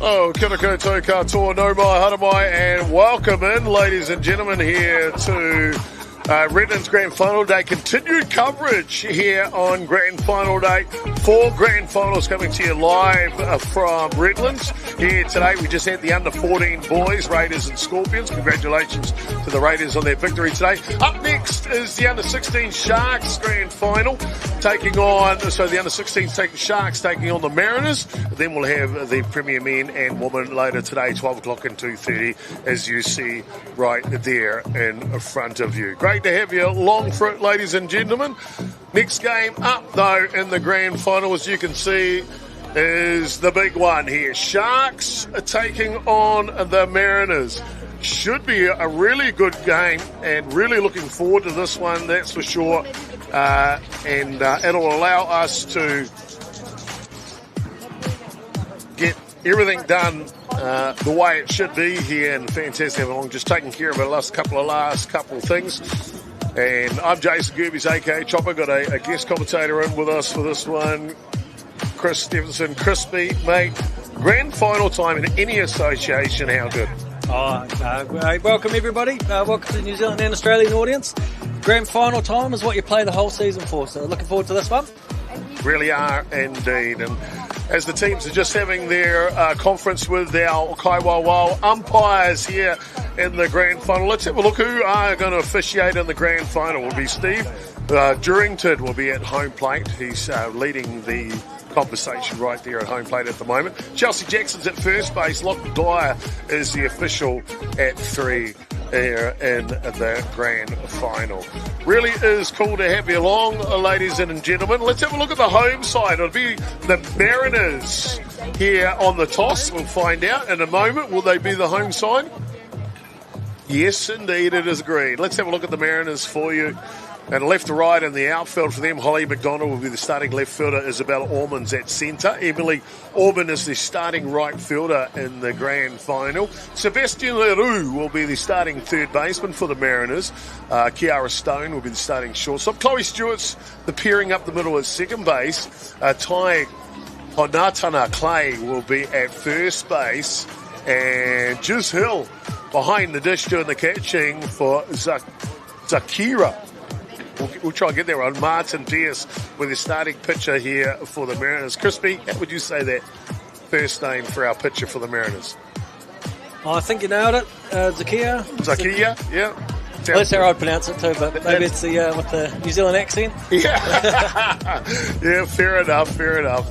Oh, kia koutou katoa, no mai, hara mai, and welcome in, ladies and gentlemen, here to Redlands Grand Final Day. Continued coverage here on Grand Final Day. 4 Grand Finals coming to you live from Redlands. Here today, we just had the under-14 boys, Raiders and Scorpions. Congratulations to the Raiders on their victory today. Up next is the under-16 Sharks Grand Final, taking on, so the under-16s taking Sharks, taking on the Mariners. Then we'll have the Premier Men and Women later today, 12 o'clock and 2:30, as you see right there in front of you. Great to have you along for it, ladies and gentlemen. Next game up, though, in the grand final, as you can see, is the big one here. Sharks are taking on the Mariners. Should be a really good game, and really looking forward to this one, that's for sure. And it'll allow us to get everything done the way it should be here, and fantastic along, just taking care of our last couple of things. And I'm Jason Gerbes, aka Chopper. Got a guest commentator in with us for this one, Chris Stevenson. Crispy, mate, grand final time in any association, how good? Welcome everybody, welcome to the New Zealand and Australian audience. Grand final time is what you play the whole season for, so looking forward to this one. Really are indeed. And as the teams are just having their conference with our Kaiwawa umpires here in the grand final, let's have a look who are going to officiate in the grand final. Will be Steve Durrington will be at home plate. He's leading the conversation right there at home plate at the moment. Chelsea Jackson's at first base. Lachlan Dyer is the official at 3 there in the grand final. Really is cool to have you along, ladies and gentlemen. Let's have a look at the home side. It'll be the Mariners here on the toss. We'll find out in a moment. Will they be the home side? Yes, indeed, it is agreed. Let's have a look at the Mariners for you. And left to right in the outfield for them, Holly McDonald will be the starting left fielder. Isabella Orman's at centre. Emily Orban is the starting right fielder in the grand final. Sebastian Leroux will be the starting third baseman for the Mariners. Kiara Stone will be the starting shortstop. Chloe Stewart's the pairing up the middle at second base. Tai Honatana Clay will be at first base. And Jiz Hill behind the dish doing the catching for Zakira. We'll try and get there on Martin Diaz with his starting pitcher here for the Mariners. Crispy, how would you say that first name for our pitcher for the Mariners? I think you nailed it. Zakia, yeah. Well, that's how I'd pronounce it too, but maybe it's the with the New Zealand accent. Yeah, yeah, fair enough.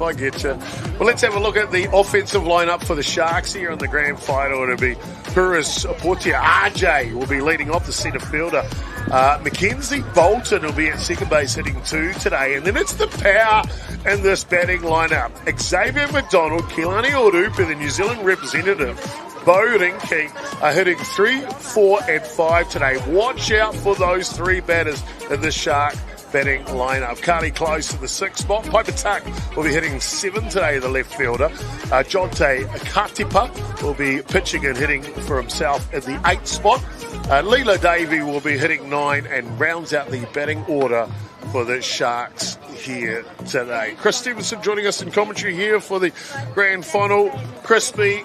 I get you. Well, let's have a look at the offensive lineup for the Sharks here in the grand final. It'll be Puris Portia. RJ will be leading off, the centre fielder. Mackenzie Bolton will be at second base hitting 2 today. And then it's the power in this batting lineup. Xavier McDonald, Keilani Orupa, the New Zealand representative, Bo Rinke are hitting 3, 4 and 5 today. Watch out for those 3 batters in the Shark batting lineup. Carly Close in the 6th spot. Piper Tuck will be hitting 7 today, the left fielder. Jonte Katipa will be pitching and hitting for himself in the 8th spot. Leela Davey will be hitting 9 and rounds out the batting order for the Sharks here today. Chris Stevenson joining us in commentary here for the grand final. Crispy,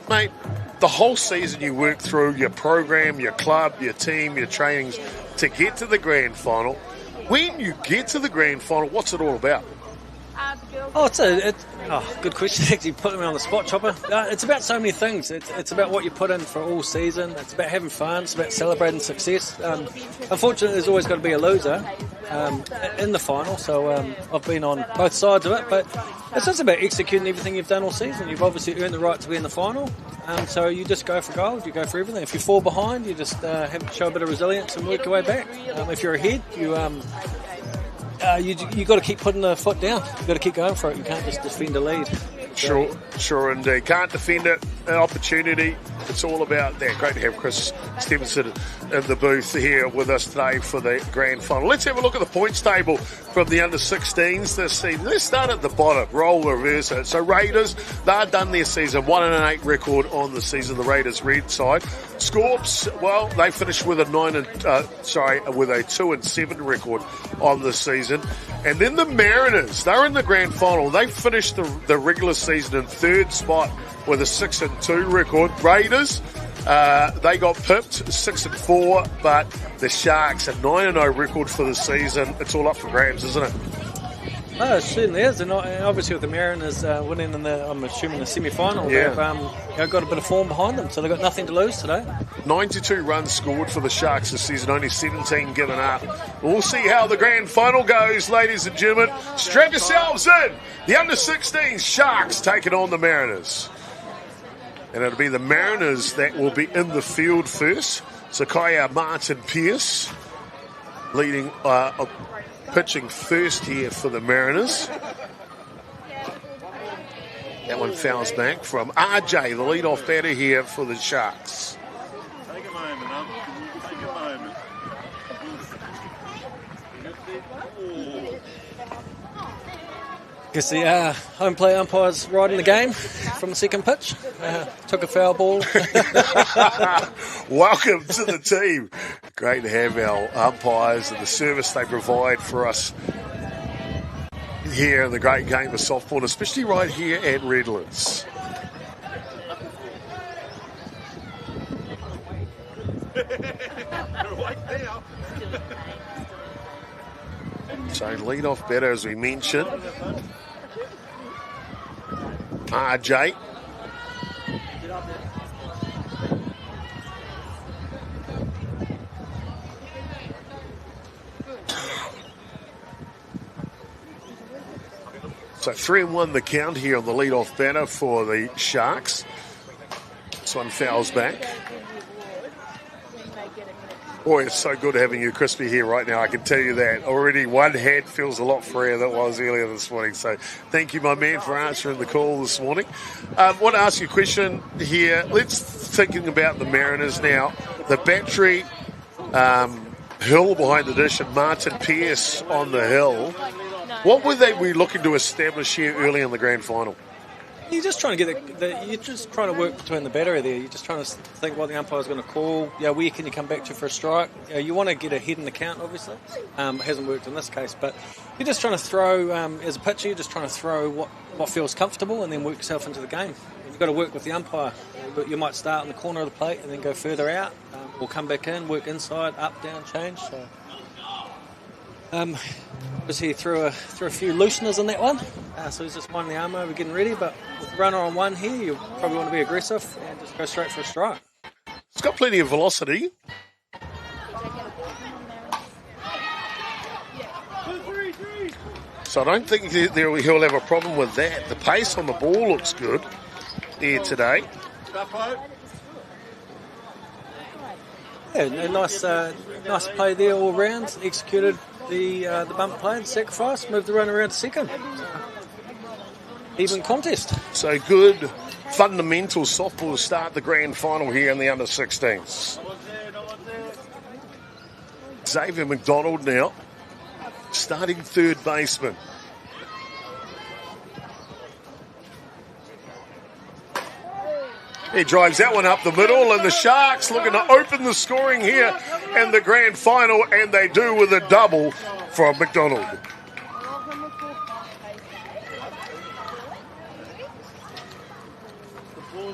mate, the whole season you work through your program, your club, your team, your trainings to get to the grand final. When you get to the grand final, what's it all about? Good question. Actually, put me on the spot, Chopper. It's about so many things. It's about what you put in for all season. It's about having fun. It's about celebrating success. Unfortunately, there's always got to be a loser in the final. So I've been on both sides of it, but it's just about executing everything you've done all season. You've obviously earned the right to be in the final. So you just go for gold. You go for everything. If you fall behind, you just have to show a bit of resilience and work your way back. If you're ahead, you got to keep putting the foot down. You got to keep going for it. You can't just defend a lead. Sure indeed. Can't defend it. An opportunity. It's all about that. Great to have Chris Stevenson in the booth here with us today for the grand final. Let's have a look at the points table from the under-16s this season. Let's start at the bottom. Roll reverse it. So Raiders, they're done their season. 1-8 record on the season. The Raiders red side. Scorps, well, they finished with a 2-7 record on the season. And then the Mariners, they're in the grand final. They finished the regular season in 3rd spot with a 6-2 record. Raiders, they got pipped 6-4, but the Sharks a 9-0 record for the season. It's all up for grabs, isn't it? Oh, it certainly is, and obviously with the Mariners winning in I'm assuming the semi-final, yeah. They've got a bit of form behind them, so they've got nothing to lose today. 92 runs scored for the Sharks this season, only 17 given up. We'll see how the grand final goes, ladies and gentlemen. Strap yourselves in. The under-16 Sharks taking on the Mariners. And it'll be the Mariners that will be in the field first. Sakaya Martin Pearce leading pitching first here for the Mariners. That one fouls back from RJ, the lead-off batter here for the Sharks. Take a moment, take a moment. Guess the home plate umpire's riding the game from the second pitch. Took a foul ball. Welcome to the team. Great to have our umpires and the service they provide for us here in the great game of softball, especially right here at Redlands. So lead-off batter, as we mentioned, RJ. So 3-1 the count here on the lead-off batter for the Sharks. This one fouls back. Boy, it's so good having you, Crispy, here right now. I can tell you that. Already one head feels a lot freer than it was earlier this morning. So thank you, my man, for answering the call this morning. I want to ask you a question here. Let's thinking about the Mariners now. The battery, Hill behind the dish and Martin Pearce on the hill. What were they looking to establish here early in the grand final? You're just trying to get you're just trying to work between the battery there. You're just trying to think what the umpire's going to call. Where can you come back to for a strike? You want to get ahead in the count, obviously. It hasn't worked in this case, but you're just trying to throw, as a pitcher, you're just trying to throw what feels comfortable and then work yourself into the game. You've got to work with the umpire. You might start in the corner of the plate and then go further out, or come back in, work inside, up, down, change. So. Just he threw a few looseners in that one, so he's just winding the arm over, getting ready. But with the runner on one here, you probably want to be aggressive and just go straight for a strike. It's got plenty of velocity. So I don't think he'll have a problem with that. The pace on the ball looks good here today. Yeah, a nice play there all round. Executed the bump play, the sacrifice, moved the run around to second. Even contest. So good fundamental softball to start the grand final here in the under-16s. Xavier McDonald now, starting third baseman. He drives that one up the middle, and the Sharks looking to open the scoring here in the grand final, and they do with a double from McDonald.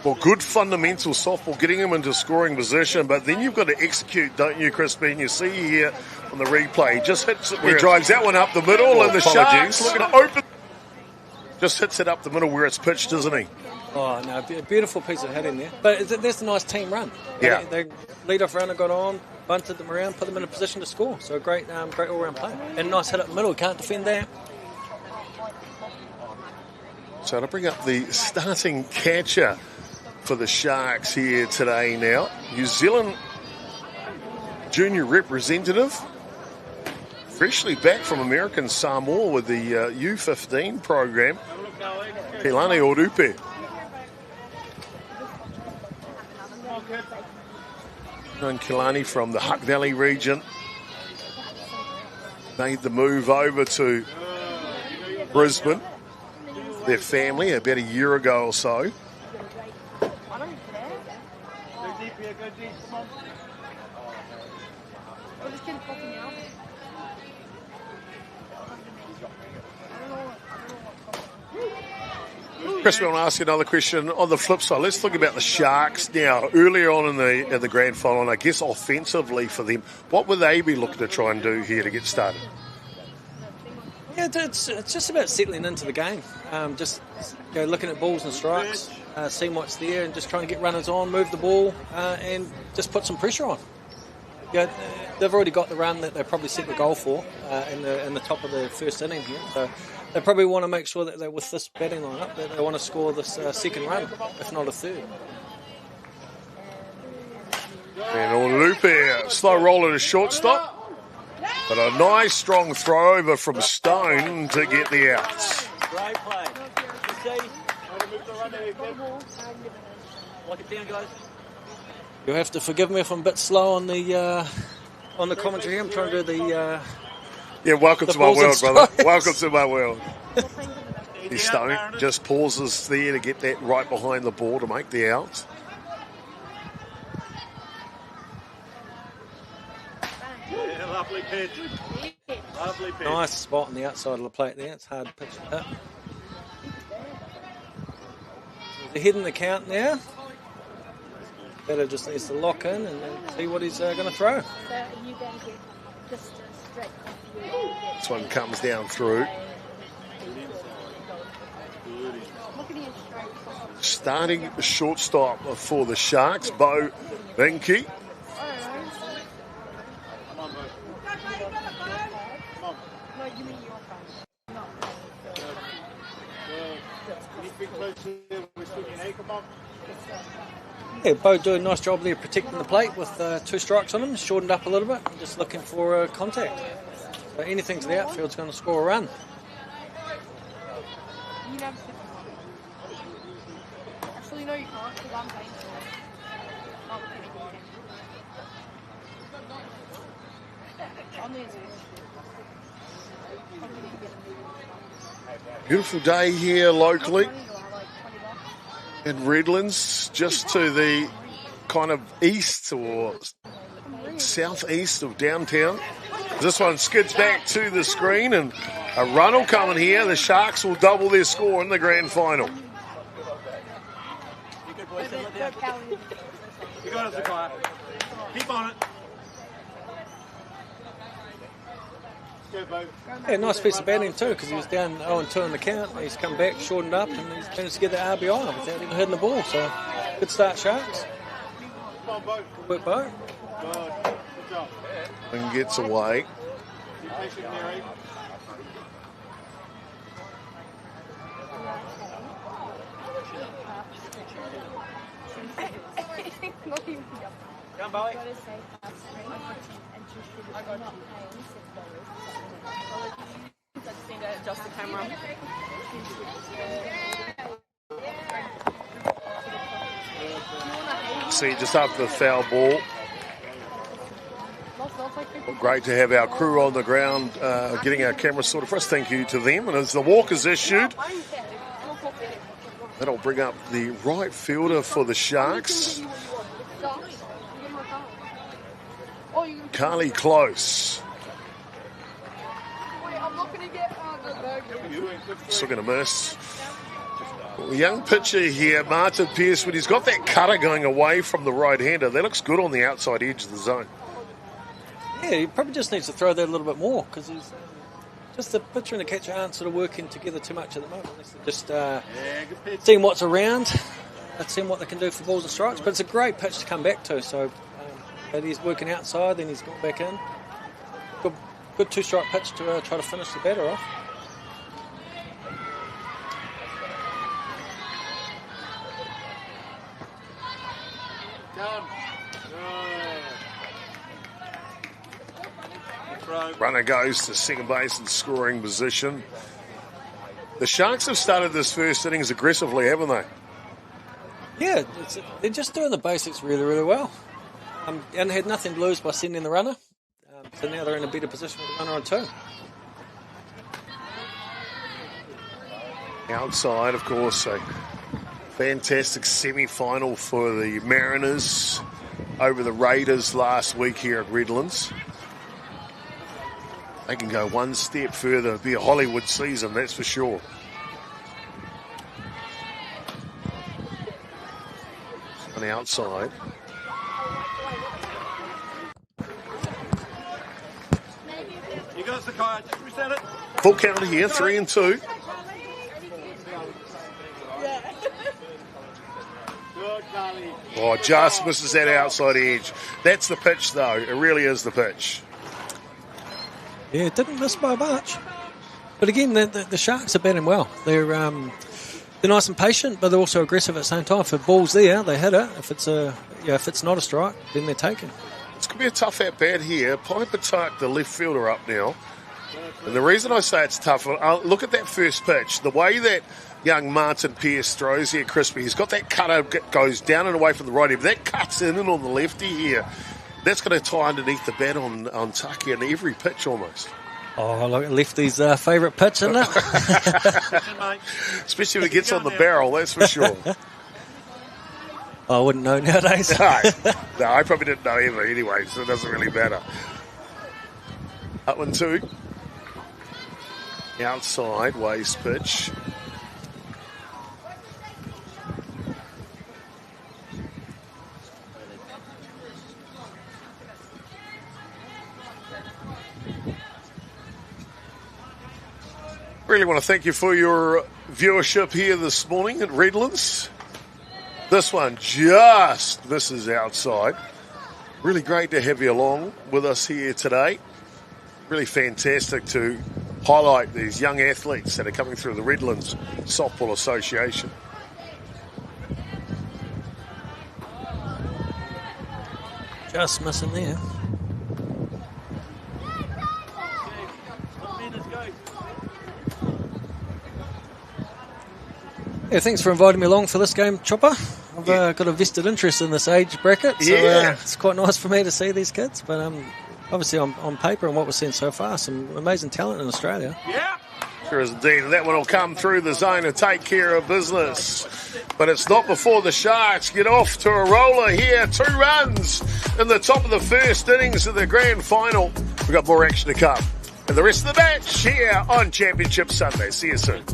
Well, good fundamental softball, getting him into scoring position, but then you've got to execute, don't you, Crispin? You see here on the replay, he just hits it. He drives that one up the middle, and the Sharks looking to open. Just hits it up the middle where it's pitched, doesn't he? Oh, no, a beautiful piece of hitting there. But that's a nice team run. Yeah. They lead-off runner got on, bunted them around, put them in a position to score. So a great all-round play. And nice hit up the middle. Can't defend that. So to bring up the starting catcher for the Sharks here today now. New Zealand junior representative. Freshly back from American Samoa with the U16 program. Kelani Orupe. Known Kelani from the Hutt Valley region. Made the move over to Brisbane. Their family about a year ago or so. Chris, we want to ask you another question. On the flip side, let's talk about the Sharks now. Earlier on in the grand final, and I guess offensively for them, what would they be looking to try and do here to get started? Yeah, it's just about settling into the game. Just looking at balls and strikes, seeing what's there, and just trying to get runners on, move the ball, and just put some pressure on. Yeah, they've already got the run that they probably set the goal for in the top of the first inning here. So they probably want to make sure that with this batting lineup that they want to score this second run, if not a third. And on loop here, slow roller to shortstop. But a nice strong throw over from Stone to get the outs. Great play. Lock it down, guys. You'll have to forgive me if I'm a bit slow on the commentary. I'm trying to do the... welcome to my world, brother. Welcome to my world. Stone just pauses there to get that right behind the ball to make the out. Yeah, lovely pitch. Lovely pitch. Nice spot on the outside of the plate there. It's hard to pitch it up. They're heading the count now. Better just needs to lock in and then see what he's going to throw. This one comes down through. Starting shortstop for the Sharks, Bo Binky. Yeah, Bo doing a nice job there protecting the plate with 2 strikes on him, shortened up a little bit, and just looking for contact. So anything to the outfield's going to score a run. Actually, no, you can't, because I'm paying for it. Beautiful day here locally in Redlands, just to the kind of east or southeast of downtown. This one skids back to the screen and a run will come in here. The Sharks will double their score in the grand final. You got it, Zakiah. Keep on it. Yeah, nice piece of batting too, because he was down 0-2 in the count. He's come back, shortened up, and he's managed to get the RBI without even hitting the ball. So, good start, Sharks. Good work, Bo. Good job. And gets away. Keep patient, Mary. Come, Bowie. Adjust the camera. See, just after the foul ball. Well, great to have our crew on the ground getting our cameras sorted for us. Thank you to them. And as the walk is issued, that'll bring up the right fielder for the Sharks, Carly Close. Still going to miss. Well, young pitcher here, Martin Pearce, when he's got that cutter going away from the right-hander, that looks good on the outside edge of the zone. Yeah, he probably just needs to throw that a little bit more, because he's just the pitcher and the catcher aren't sort of working together too much at the moment. Just seeing what's around, seeing what they can do for balls and strikes. But it's a great pitch to come back to. So he's working outside, then he's got back in. Good 2-strike pitch to try to finish the batter off. Runner goes to second base in scoring position. The Sharks have started this first innings aggressively, haven't they? Yeah, they're just doing the basics really, really well. And had nothing to lose by sending the runner. So now they're in a better position with the runner on 2. Outside, of course, a fantastic semi-final for the Mariners over the Raiders last week here at Redlands. They can go one step further. It'll be a Hollywood season, that's for sure. on the outside. You got Sakaya, just reset it. Full count here, 3 and 2. Good, Carly. Oh, just misses that outside edge. That's the pitch, though. It really is the pitch. Yeah, it didn't miss by much. But again, the Sharks are batting well. They're nice and patient, but they're also aggressive at the same time. If the ball's there, they hit it. If it's not a strike, then they're taken. It's going to be a tough at-bat here. Piper Tuck, the left fielder, up now. And the reason I say it's tough, look at that first pitch. The way that young Martin Pearce throws here, Crispy, he's got that cutter, goes down and away from the righty, but that cuts in and on the lefty here. That's going to tie underneath the bat on Tucky in every pitch almost. Oh, look, lefty's favourite pitch, isn't it? Especially when it gets on the barrel, that's for sure. I wouldn't know nowadays. No, I probably didn't know either anyway, so it doesn't really matter. Up 1-2. Outside, waste pitch. Really want to thank you for your viewership here this morning at Redlands. This one just misses outside. Really great to have you along with us here today. Really fantastic to highlight these young athletes that are coming through the Redlands Softball Association. Just missing there. Yeah, thanks for inviting me along for this game, Chopper. I've got a vested interest in this age bracket, so it's quite nice for me to see these kids. But obviously on paper and what we're seeing so far, some amazing talent in Australia. Yeah, sure is indeed. And that one will come through the zone and take care of business. But it's not before the Sharks get off to a roller here. 2 runs in the top of the first innings of the grand final. We've got more action to come. And the rest of the match here on Championship Sunday. See you soon.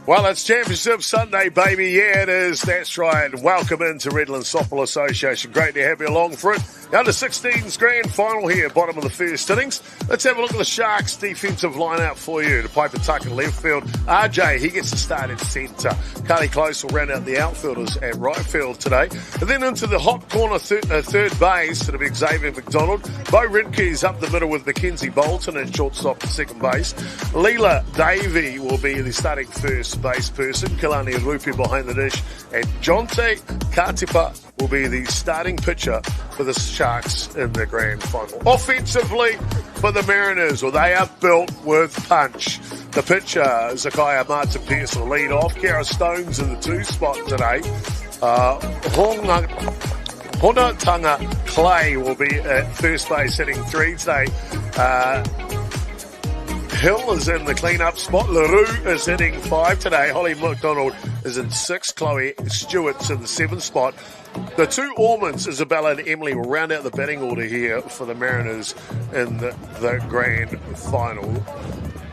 Well, it's Championship Sunday, baby. Yeah, it is. That's right. Welcome into Redlands Softball Association. Great to have you along for it. The Under-16s grand final here, bottom of the first innings. Let's have a look at the Sharks' defensive lineup for you. The Piper Tuck in left field. RJ, he gets to start at centre. Carly Close will round out the outfielders at right field today. And then into the hot corner third base, it'll be Xavier McDonald. Bo Ridke's up the middle with Mackenzie Bolton at shortstop at second base. Leela Davey will be the starting first base person. Kalani Rupi behind the dish. And Jonte Katipa will be the starting pitcher for the Sharks in the grand final. Offensively for the Mariners, well, they are built with punch. The pitcher, Zakaya Martin Pearce, will lead off. Kara Stone's in the 2 spot today. Honatanga Clay will be at first base hitting 3 today. Hill is in the clean-up spot. LaRue is hitting 5 today. Holly McDonald is in 6. Chloe Stewart's in the 7th spot. The 2 Ormonds, Isabella and Emily, will round out the batting order here for the Mariners in the grand final.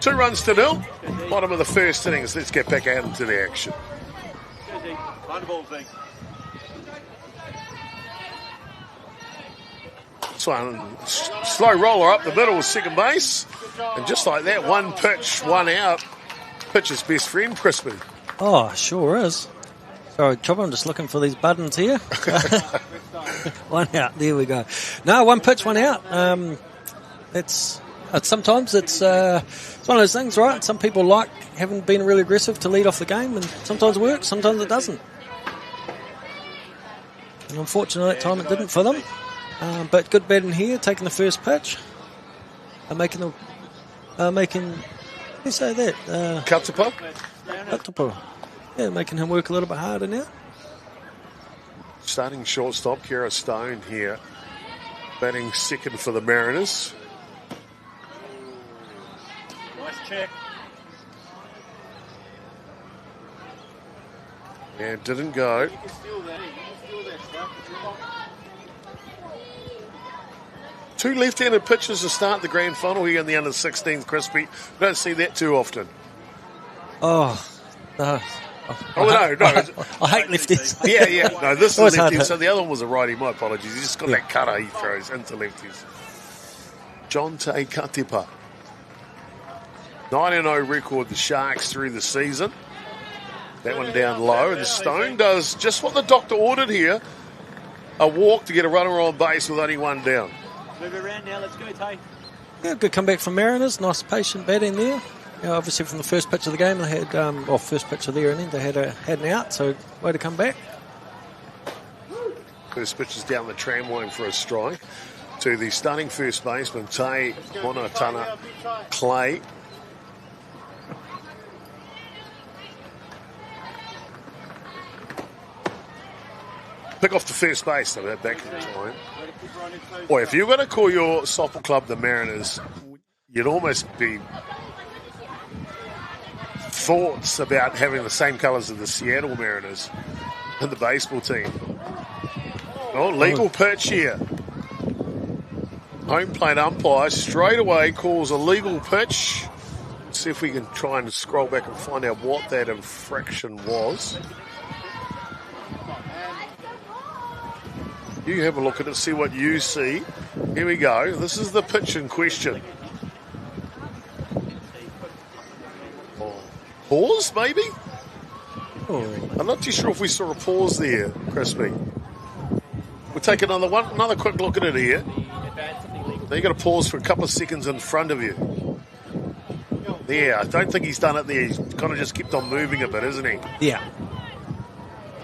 2 runs to 0. Bottom of the first innings. Let's get back out into the action. This one, slow roller up the middle of second base. And just like that, 1 pitch, 1 out. Pitcher's best friend, Crispy. Oh, sure is. Sorry, Chopper, I'm just looking for these buttons here. 1 out, there we go. No, 1 pitch, 1 out. It's Sometimes it's one of those things, right? Some people like having been really aggressive to lead off the game, and sometimes it works, sometimes it doesn't. And unfortunately, that time it didn't for them. But good batting here, taking the first pitch, making. Let's say that. Katupa. Yeah, making him work a little bit harder now. Starting shortstop, Kira Stone here, batting second for the Mariners. Nice check. And didn't go. You can steal that. Stuff. Two left-handed pitchers to start the grand final here in the under-16s, Crispy. Don't see that too often. Oh, no. No. I hate lefties. Yeah. No, this is lefty. hard. So the other one was a righty. My apologies. He's just got that cutter he throws into lefties. John Te Katipa. 9-0 record, the Sharks through the season. That one down low. And Stone does just what the doctor ordered here. A walk to get a runner on base with only one down. Move around now. Let's go, Tay. Yeah, good comeback from Mariners. Nice patient batting there. Obviously, from the first pitch of the game, they had, first pitch of their inning, they had an out, so way to come back. First pitch is down the tram line for a strike to the stunning first baseman, Te Monatana Clay. Pick off the first base, though, that back in time. Boy, if you're going to call your softball club the Mariners, you'd almost be thoughts about having the same colours as the Seattle Mariners and the baseball team. Oh, legal pitch here. Home plate umpire straight away calls a legal pitch. Let's see if we can try and scroll back and find out what that infraction was. You have a look at it, see what you see. Here we go. This is the pitch in question. Pause, maybe? Oh. I'm not too sure if we saw a pause there, Crispy. We'll take another quick look at it here. Now you've got to pause for a couple of seconds in front of you. Yeah, I don't think he's done it there. He's kind of just kept on moving a bit, isn't he? Yeah.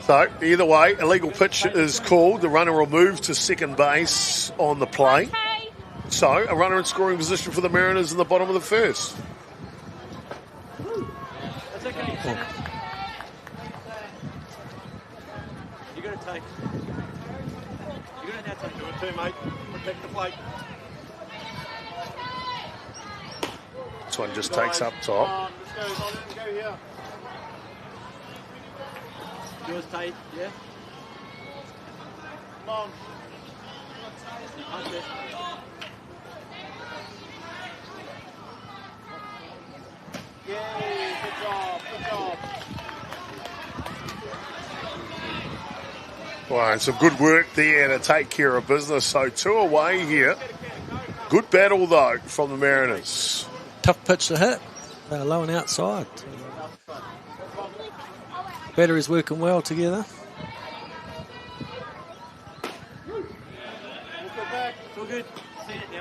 So, either way, a legal pitch is called. The runner will move to second base on the play. So, a runner in scoring position for the Mariners in the bottom of the first. That's okay. Oh. You got to take. You got to now take. Do it too, mate. Protect the plate. This one just takes up top. Let's go here. Yours tight, yeah? Come on. Yay, good job. Well, and some good work there to take care of business. So 2 away here. Good battle, though, from the Mariners. Tough pitch to hit. Low and outside. Batteries working well together.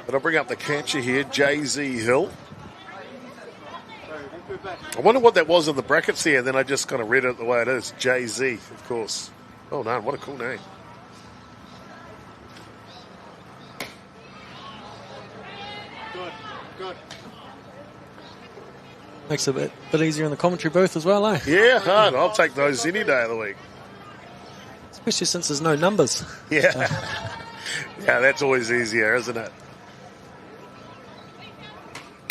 But I'll bring up the catcher here, Jay-Z Hill. I wonder what that was in the brackets here. Then I just kind of read it the way it is. Jay-Z, of course. Oh, no, what a cool name. Good. Makes it a bit easier in the commentary booth as well, eh? Yeah, hard. I'll take those any day of the week. Especially since there's no numbers. Yeah. Yeah, that's always easier, isn't it?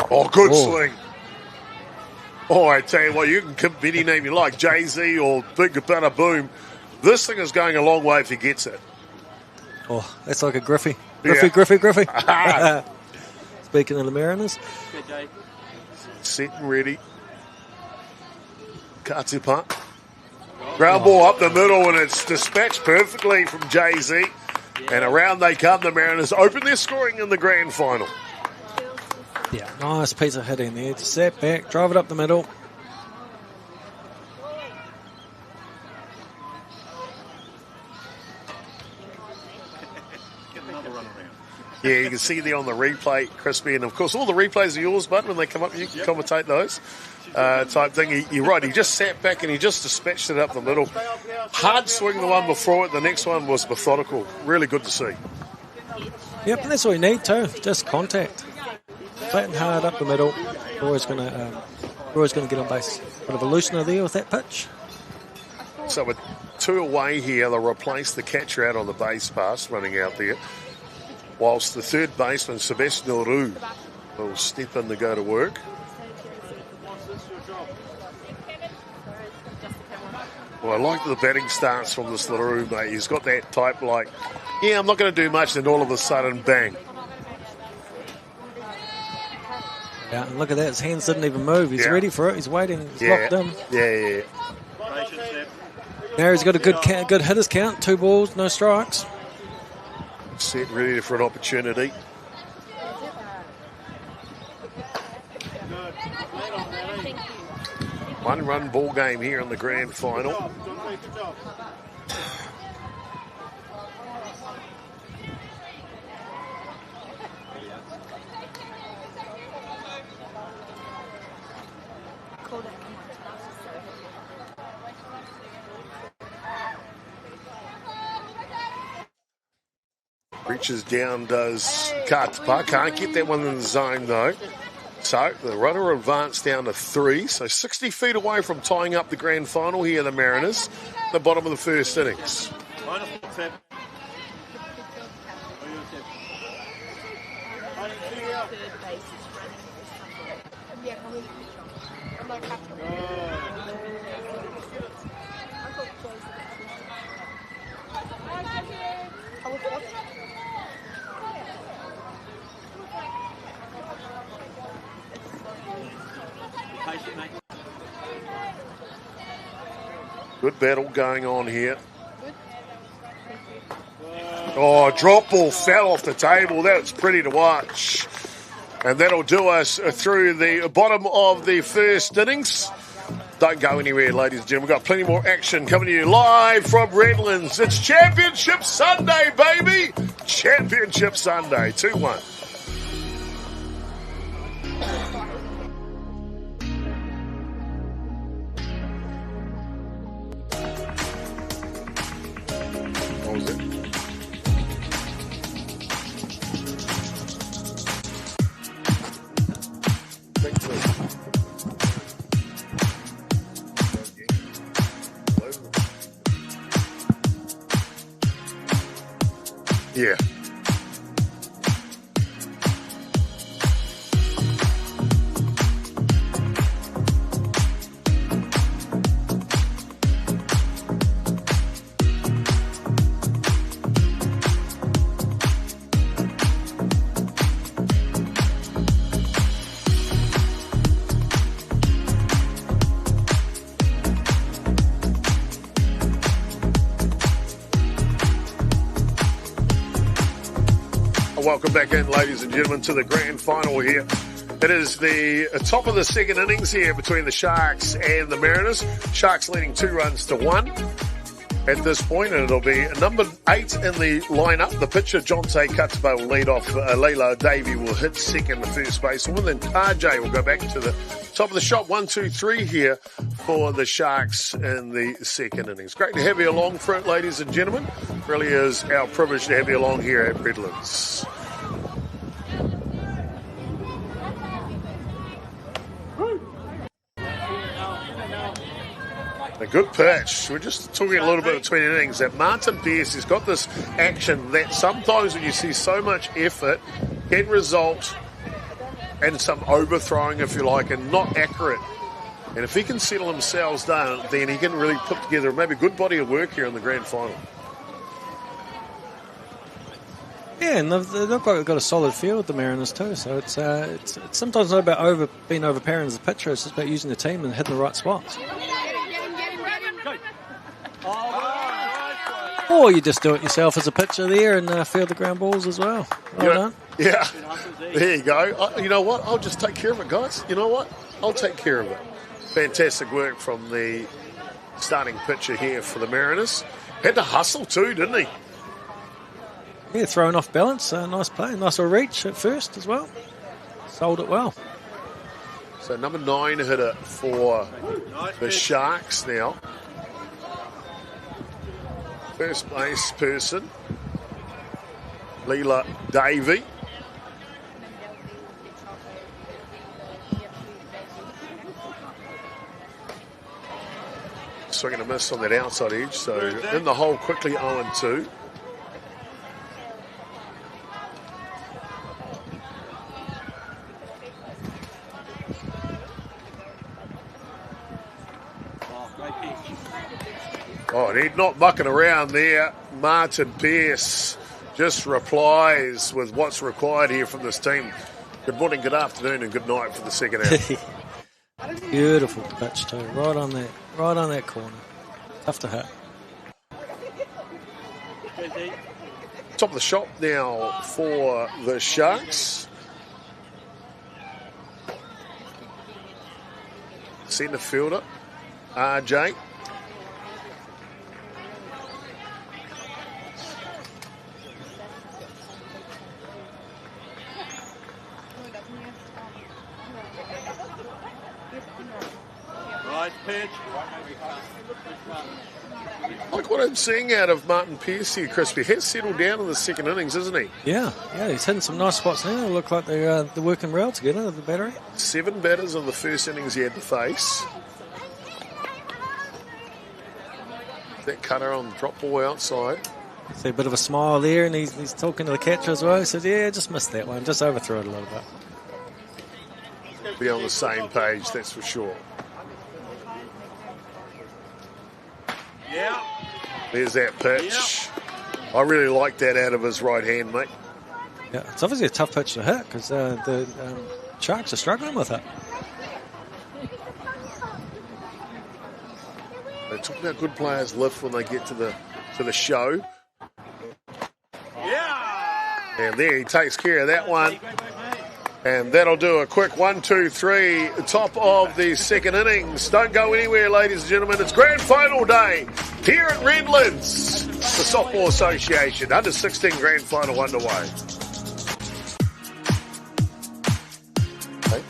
Oh, good swing. Oh, I tell you what, you can give any name you like, Jay-Z or Big Bada Boom. This thing is going a long way if he gets it. Oh, that's like a Griffey. Yeah. Griffey. Speaking of the Mariners. Good, Jay. Set and ready. Katipa. Ground ball up the middle, and it's dispatched perfectly from Jay-Z. And around they come. The Mariners open their scoring in the grand final. Yeah, nice piece of hitting there. Just step back, drive it up the middle. Get another run around. Yeah, you can see there on the replay, Crispy, and of course all the replays are yours, bud, when they come up, you can commentate those type thing. You're right, he just sat back and he just dispatched it up the middle. Hard swing the one before it, the next one was methodical. Really good to see. Yep, and that's all you need too, just contact. Flat and hard up the middle. We're always going to get on base. Bit of a loosener there with that pitch. So with 2 away here, they'll replace the catcher out on the base pass, running out there. Whilst the third baseman, Sebastian Roux, will step in to go to work. Well, I like the batting starts from this LaRue, mate. He's got that type like, yeah, I'm not going to do much, then all of a sudden, bang. Yeah, and look at that. His hands didn't even move. He's ready for it. He's waiting. He's locked in. Yeah. Now he's got a good hitters count. 2 balls, no strikes. Set ready for an opportunity. One-run ball game here in the grand final. Reaches down, does Katapa. Can't get that one in the zone, though. So the runner advanced down to 3. So 60 feet away from tying up the grand final here, the Mariners. The bottom of the first innings. Good battle going on here. Oh, drop ball fell off the table. That's pretty to watch. And that'll do us through the bottom of the first innings. Don't go anywhere, ladies and gentlemen. We've got plenty more action coming to you live from Redlands. It's Championship Sunday, baby. Championship Sunday, 2-1. What was it? Yeah. Welcome back in, ladies and gentlemen, to the grand final here. It is the top of the second innings here between the Sharks and the Mariners. Sharks leading 2-1 at this point, and it'll be number 8 in the lineup. The pitcher, Jonte Katsuba, will lead off. Leila Davey will hit second, the first baseman. Then RJ will go back to the top of the shop. 1, 2, 3 here for the Sharks in the second innings. Great to have you along for it, ladies and gentlemen. Really is our privilege to have you along here at Redlands. A good pitch. We're just talking a little bit between innings that Martin Pearce has got this action that sometimes when you see so much effort can result in some overthrowing, if you like, and not accurate. And if he can settle himself down, then he can really put together maybe a good body of work here in the grand final. Yeah, and they've got a solid field, the Mariners too. So it's sometimes not about being overpowering as a pitcher. It's just about using the team and hitting the right spots. Or you just do it yourself as a pitcher there and field the ground balls as well. Well done. Yeah, there you go. You know what? I'll just take care of it, guys. You know what? I'll take care of it. Fantastic work from the starting pitcher here for the Mariners. Had to hustle too, didn't he? Yeah, thrown off balance. Nice play. Nice little reach at first as well. Sold it well. So number 9 hitter for the Sharks now. First base person, Leela Davey. Swing and a miss on that outside edge. So in the hole quickly, 0-2. Oh, and he's not mucking around there. Martin Pearce just replies with what's required here from this team. Good morning, good afternoon, and good night for the second half. Beautiful pitch too, right on that corner. Tough to hit. Top of the shop now for the Sharks. Centre fielder, RJ. Like what I'm seeing out of Martin Pearce here, Chris. He has settled down in the second innings, isn't he? Yeah, he's hitting some nice spots now. They look like they're working well together, the battery. 7 batters in the first innings he had to face. That cutter on the drop ball outside. See a bit of a smile there, and he's talking to the catcher as well. He says, yeah, just missed that one. Just overthrew it a little bit. Be on the same page, that's for sure. Yeah. There's that pitch. I really like that out of his right hand, mate. Yeah, it's obviously a tough pitch to hit because the Sharks are struggling with it. They talk about good players lift when they get to the show. Yeah. And there he takes care of that one. And that'll do a quick 1, 2, 3, top of the second innings. Don't go anywhere, ladies and gentlemen. It's grand final day here at Redlands. The Softball Association under 16 grand final underway. Okay.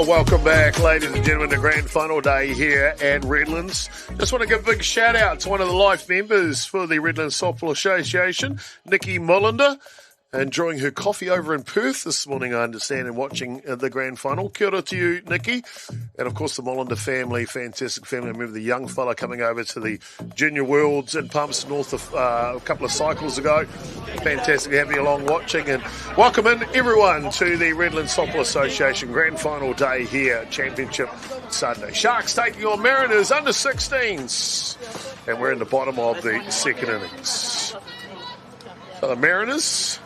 Welcome back, ladies and gentlemen, to grand final day here at Redlands. Just want to give a big shout out to one of the life members for the Redlands Softball Association, Nikki Mullender, enjoying her coffee over in Perth this morning, I understand, and watching the grand final. Kia ora to you, Nikki. And of course, the Mullender family, fantastic family. I remember the young fella coming over to the Junior Worlds in Palmerston North a couple of cycles ago. Fantastic to have you along watching, and welcome in everyone to the Redlands Softball Association grand final day here, Championship Sunday. Sharks taking on Mariners under 16s, and we're in the bottom of the second innings. So the Mariners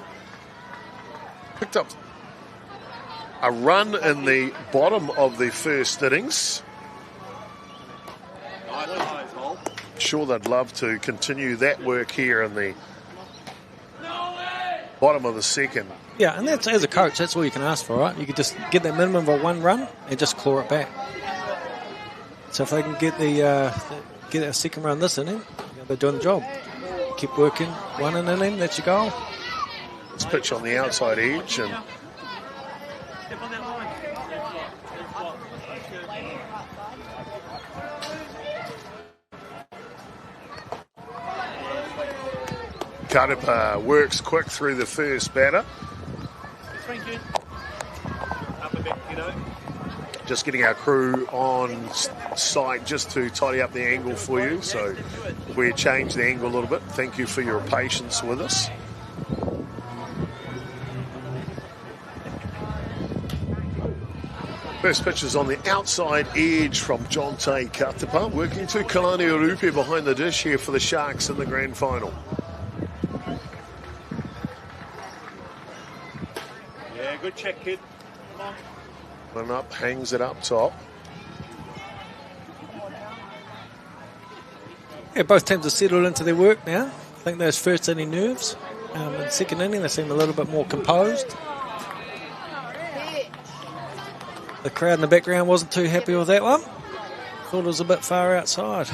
picked up a run in the bottom of the first innings. Sure, they'd love to continue that work here in the bottom of the second. Yeah, and that's, as a coach, that's all you can ask for, right? You could just get that minimum of one run and just claw it back. So if they can get get a second run this inning, they're doing the job. Keep working one inning, that's your goal. Let's pitch on the outside edge, and Karupa works quick through the first batter. Just getting our crew on site just to tidy up the angle for you. So we changed the angle a little bit. Thank you for your patience with us. First pitch is on the outside edge from Jonte Katapa, working to Kalani Urupe behind the dish here for the Sharks in the grand final. Yeah, good check, kid. Come on. One up, hangs it up top. Yeah, both teams have settled into their work now. I think those first inning nerves. In second inning, they seem a little bit more composed. The crowd in the background wasn't too happy with that one. Thought it was a bit far outside.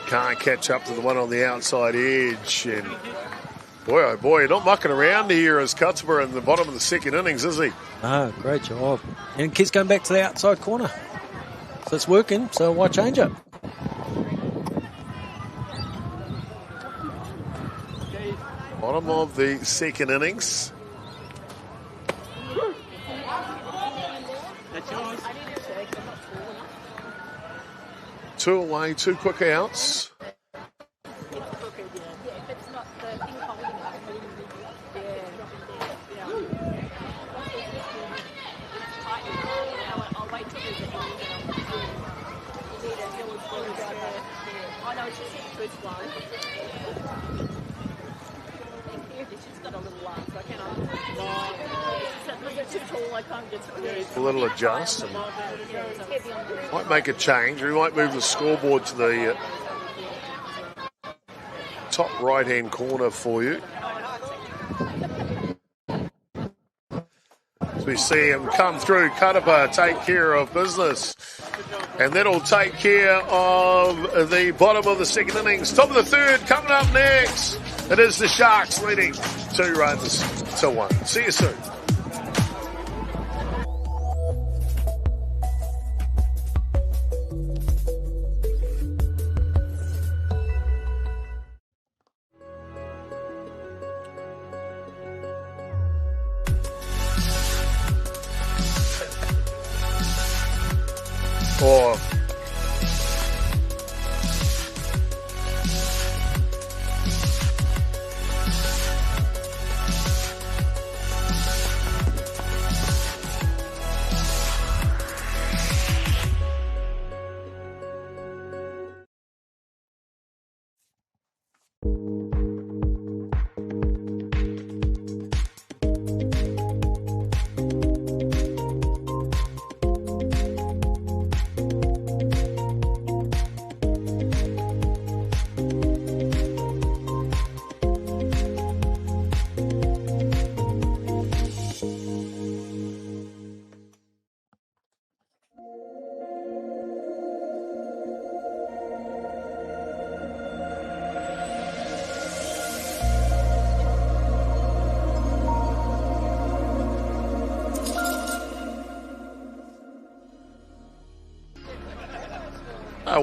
Can't catch up to the one on the outside edge. And boy, oh boy, not mucking around here as Cutsborough in the bottom of the second innings, is he? Ah, great job. And it keeps going back to the outside corner. So it's working, so why change it? Bottom of the second innings. Two away, 2 quick outs. A little adjust and might make a change. We might move the scoreboard to the top right hand corner for you. As we see him come through, Katapa take care of business. And that'll take care of the bottom of the second innings. Top of the third coming up next. It is the Sharks leading 2 runs to 1. See you soon. Or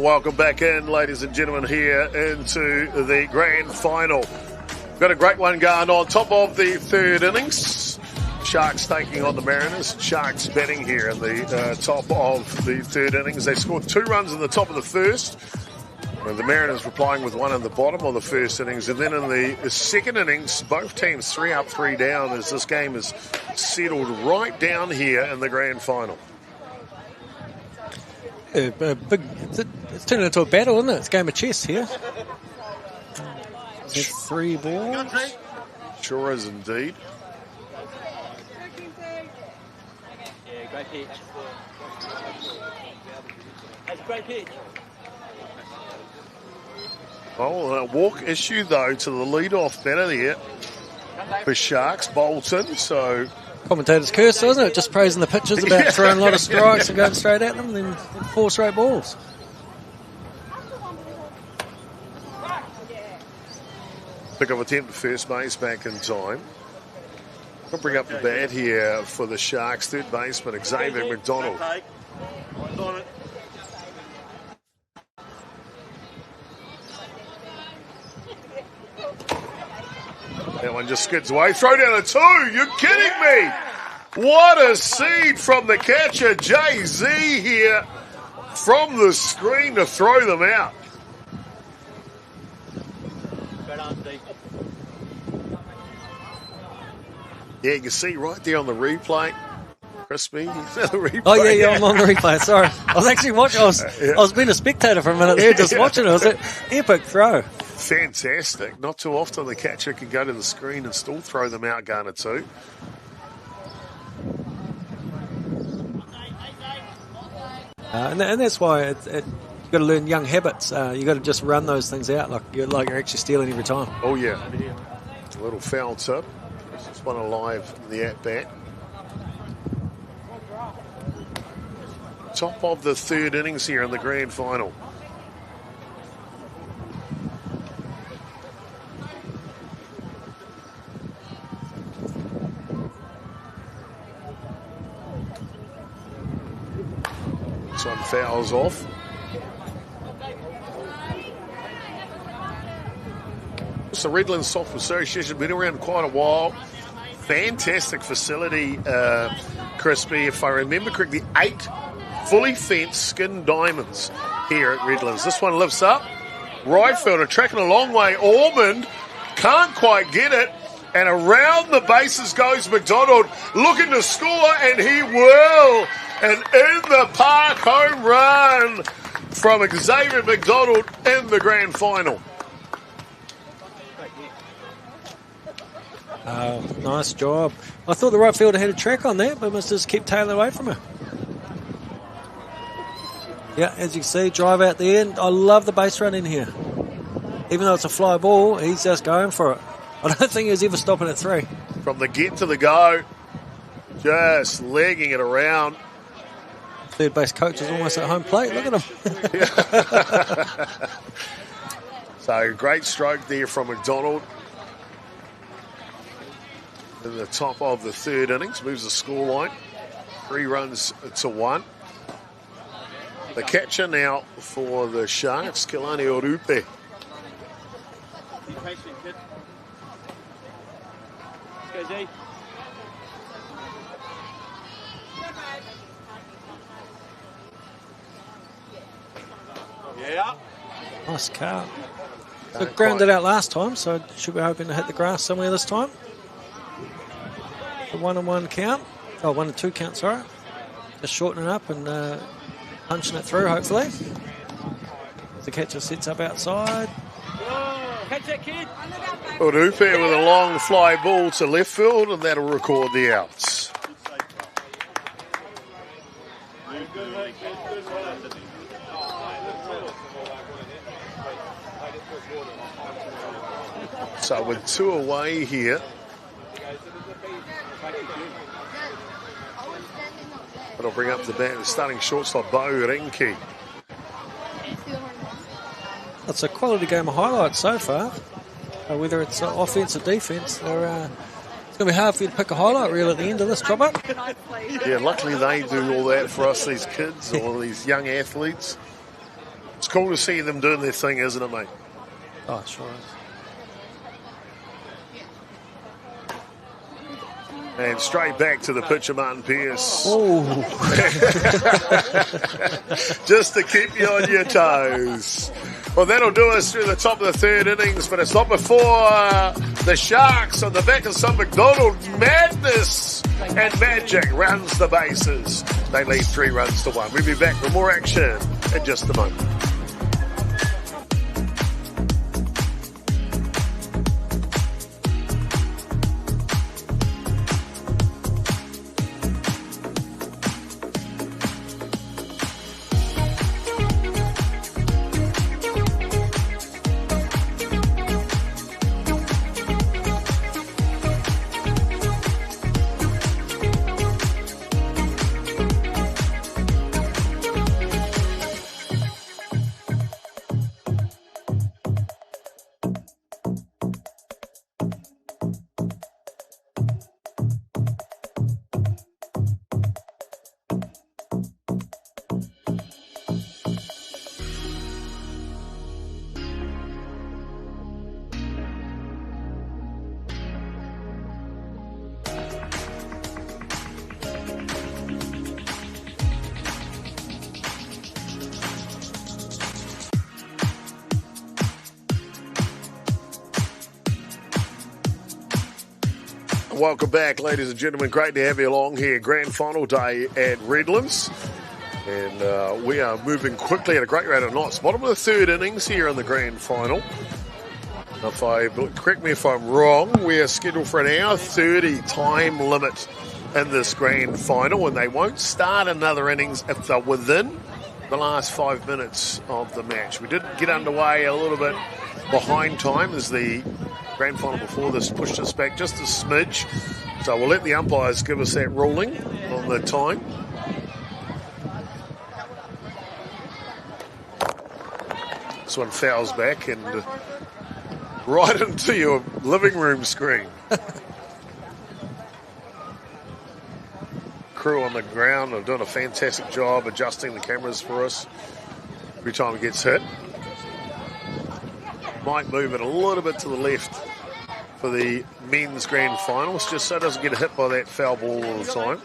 welcome back in, ladies and gentlemen, here into the grand final. Got a great one going on. Top of the third innings. Sharks taking on the Mariners. Sharks batting here in the top of the third innings. They scored 2 runs in the top of the first. And the Mariners replying with 1 in the bottom of the first innings. And then in the second innings, both teams 3 up, 3 down as this game is settled right down here in the grand final. It's turned into a battle, isn't it? It's a game of chess here. It's 3 balls. Sure is indeed. Yeah, great pitch. That's a great pitch. Well, a walk issue, though, to the lead-off batter there for Sharks, Bolton. So Commentator's curse, isn't it? Just praising the pitchers about throwing a lot of strikes and going straight at them, then 4 straight balls. Pick up attempt at first base back in time. I'll bring up the bat here for the Sharks. Third baseman Xavier McDonald. That one just skids away. Throw down a 2. You're kidding me. What a seed from the catcher, JZ here, from the screen to throw them out. Yeah, you can see right there on the replay. Crispy, the replay. Oh, yeah, I'm on the replay. Sorry. I was actually watching. I was being a spectator for a minute there, just watching it. It was an epic throw. Fantastic. Not too often the catcher can go to the screen and still throw them out, Garner, too. And that's why you've got to learn young habits. You've got to just run those things out like you're actually stealing every time. Oh, yeah. A little foul tip. Just one alive in the at-bat. Top of the third innings here in the grand final. Some fouls off. It's the Redlands Soft Association, been around quite a while. Fantastic facility, Crispy. If I remember correctly, 8 fully fenced skin diamonds here at Redlands. This one lifts up. Right fielder tracking a long way. Ormond can't quite get it. And around the bases goes McDonald, looking to score, and he will. And in the park, home run from Xavier McDonald in the grand final. Nice job. I thought the right fielder had a track on that, but must just keep tailing away from her. Yeah, as you can see, drive out the end. I love the base run in here. Even though it's a fly ball, he's just going for it. I don't think he was ever stopping at 3. From the get to the go, just legging it around. Third base coach is almost at home plate. Look at him. So great stroke there from McDonald. In the top of the third innings, moves the scoreline 3 runs to 1. The catcher now for the Sharks, Kilani Orupe. Yeah. Nice car. So grounded out last time, so should be hoping to hit the grass somewhere this time. The 1-1 count. Oh, 1-2 count, sorry. Just shortening up and punching it through, hopefully. The catcher sets up outside. Catch that kid. Orupe with a long fly ball to left field, and that'll record the outs. So with 2 away here, it'll bring up the bat, starting shortstop Bo Renke. It's a quality game of highlights so far. Whether it's offense or defense, it's going to be hard for you to pick a highlight reel at the end of this chopper. Yeah, luckily they do all that for us, these kids, or these young athletes. It's cool to see them doing their thing, isn't it, mate? Oh, sure is. And straight back to the pitcher, Martin Pearce. Oh. Just to keep you on your toes. Well, that'll do us through the top of the third innings, but it's not before the Sharks on the back of some McDonald madness and magic rounds the bases. They lead 3 runs to 1. We'll be back with more action in just a moment. welcome back, ladies and gentlemen. Great to have you along here. Grand final day at Redlands. And we are moving quickly at a great rate of knots. Bottom of the third innings here in the grand final. Correct me if I'm wrong, we are scheduled for an hour 30 time limit in this grand final, and they won't start another innings if they're within the last 5 minutes of the match. We did get underway a little bit behind time as the grand final before this pushed us back just a smidge. So we'll let the umpires give us that ruling on the time. This one fouls back and right into your living room screen. Crew on the ground are doing a fantastic job adjusting the cameras for us every time it gets hit. Might move it a little bit to the left for the men's grand finals, just so it doesn't get hit by that foul ball all the time.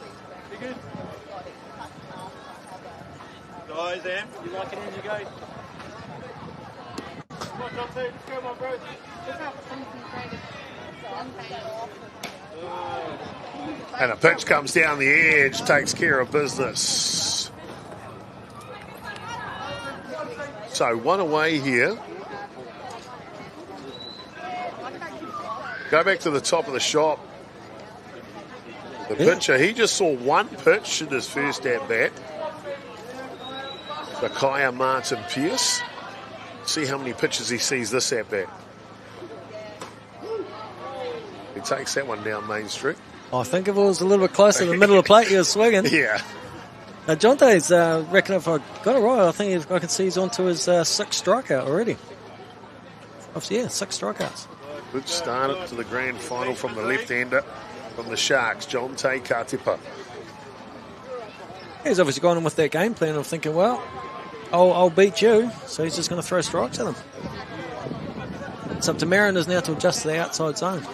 Guys, Am, you like it as you go? Come on, John, let's go, my bro. And a pitch comes down the edge, takes care of business. So one away here. Go back to the top of the shop. The pitcher, he just saw one pitch in his first at-bat. Kaya Martin Pierce. See how many pitches he sees this at-bat. He takes that one down Main Street. I think if it was a little bit closer to the middle of the plate, he was swinging. Yeah. Jonte's, reckon if I got it right, I think I can see he's on to his sixth strikeout already. Yeah, 6 strikeouts. Good start to the grand final from the left-hander from the Sharks, Jonte Katipa. He's obviously gone in with that game plan of thinking, well, I'll beat you, so he's just going to throw strikes at them. It's up to Mariners now to adjust to the outside zone.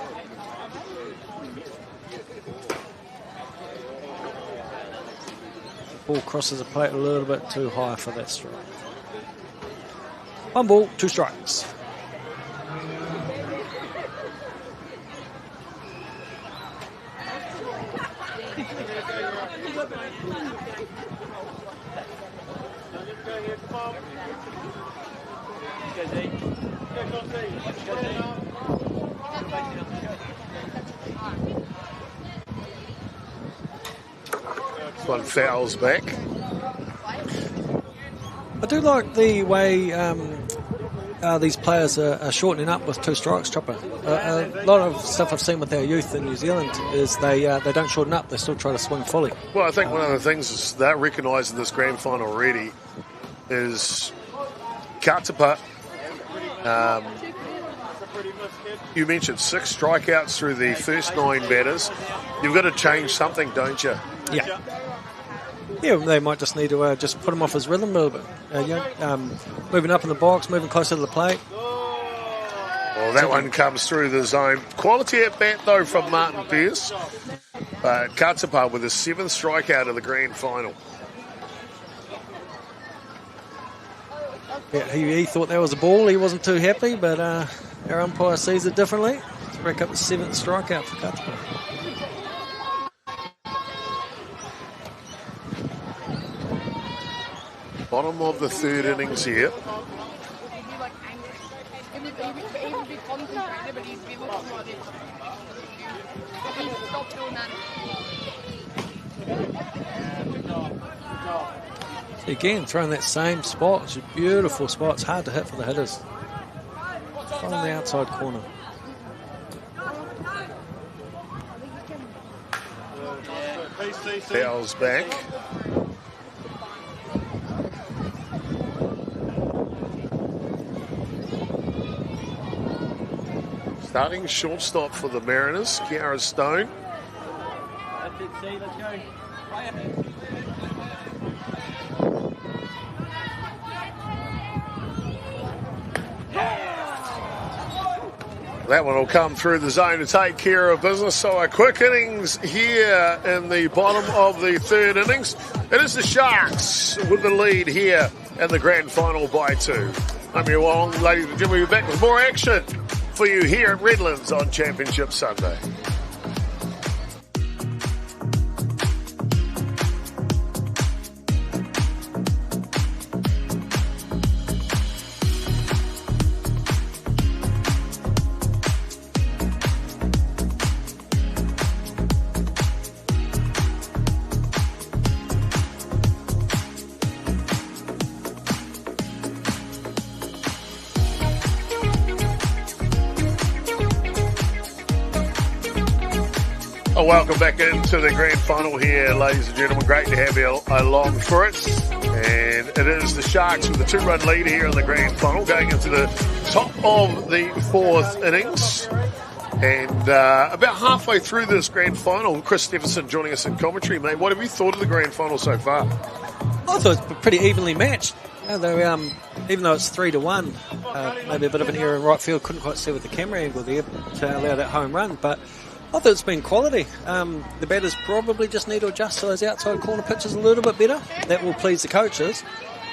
Ball crosses the plate a little bit too high for that strike. 1 ball, 2 strikes. This one fouls back. I do like the way these players are shortening up with 2 strikes, Chopper. A lot of stuff I've seen with our youth in New Zealand is they don't shorten up, they still try to swing fully. Well, I think one of the things is they're recognising this grand final already is Katipa. You mentioned 6 strikeouts through the first 9 batters. You've got to change something, don't you? Yeah. Yeah, they might just need to just put him off his rhythm a little bit. Moving up in the box, moving closer to the plate. Well, that one comes through the zone. Quality at bat, though, from Martin Pierce. Katipa with his 7th strikeout of the grand final. Yeah, he thought that was a ball. He wasn't too happy, but our umpire sees it differently. Let's break up the 7th strikeout for Katipa. Bottom of the third innings here. Again, throwing that same spot. It's a beautiful spot. It's hard to hit for the hitters. From the outside corner. Fouls back. Starting shortstop for the Mariners, Kiara Stone. Let's go. That one will come through the zone to take care of business. So a quick innings here in the bottom of the third innings. It is the Sharks with the lead here in the grand final by 2. I'm your Wong, ladies and gentlemen. We'll be back with more action for you here at Redlands on Championship Sunday. Well, welcome back into the grand final here, ladies and gentlemen. Great to have you along for it. And it is the Sharks with a 2-run lead here in the grand final, going into the top of the 4th innings. And about halfway through this grand final, Chris Stephenson joining us in commentary. Mate, what have you thought of the grand final so far? I thought it was pretty evenly matched. Even though it's 3-1, maybe a bit of an error in right field, couldn't quite see with the camera angle there to allow that home run, but I thought it's been quality. The batters probably just need to adjust to those outside corner pitches a little bit better. That will please the coaches.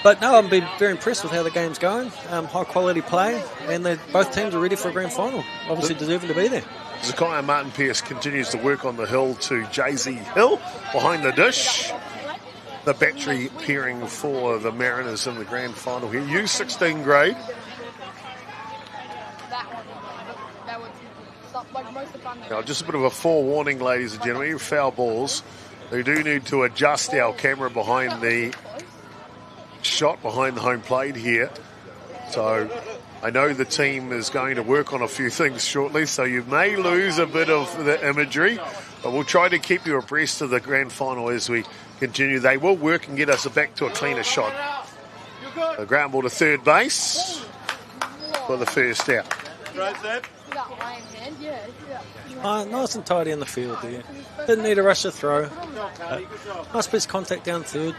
But no, I've been very impressed with how the game's going. High quality play, and both teams are ready for a grand final. Obviously deserving to be there. Zakiah Martin-Pearce continues to work on the hill to Jay-Z Hill behind the dish. The battery pairing for the Mariners in the grand final here. U16 grade. Now, just a bit of a forewarning, ladies and gentlemen. Foul balls. We do need to adjust our camera behind the shot behind the home plate here. So I know the team is going to work on a few things shortly, so you may lose a bit of the imagery, but we'll try to keep you abreast of the grand final as we continue. They will work and get us back to a cleaner shot. A ground ball to third base for the first out. Nice and tidy in the field there. Didn't need to rush the throw. Nice piece of contact down third.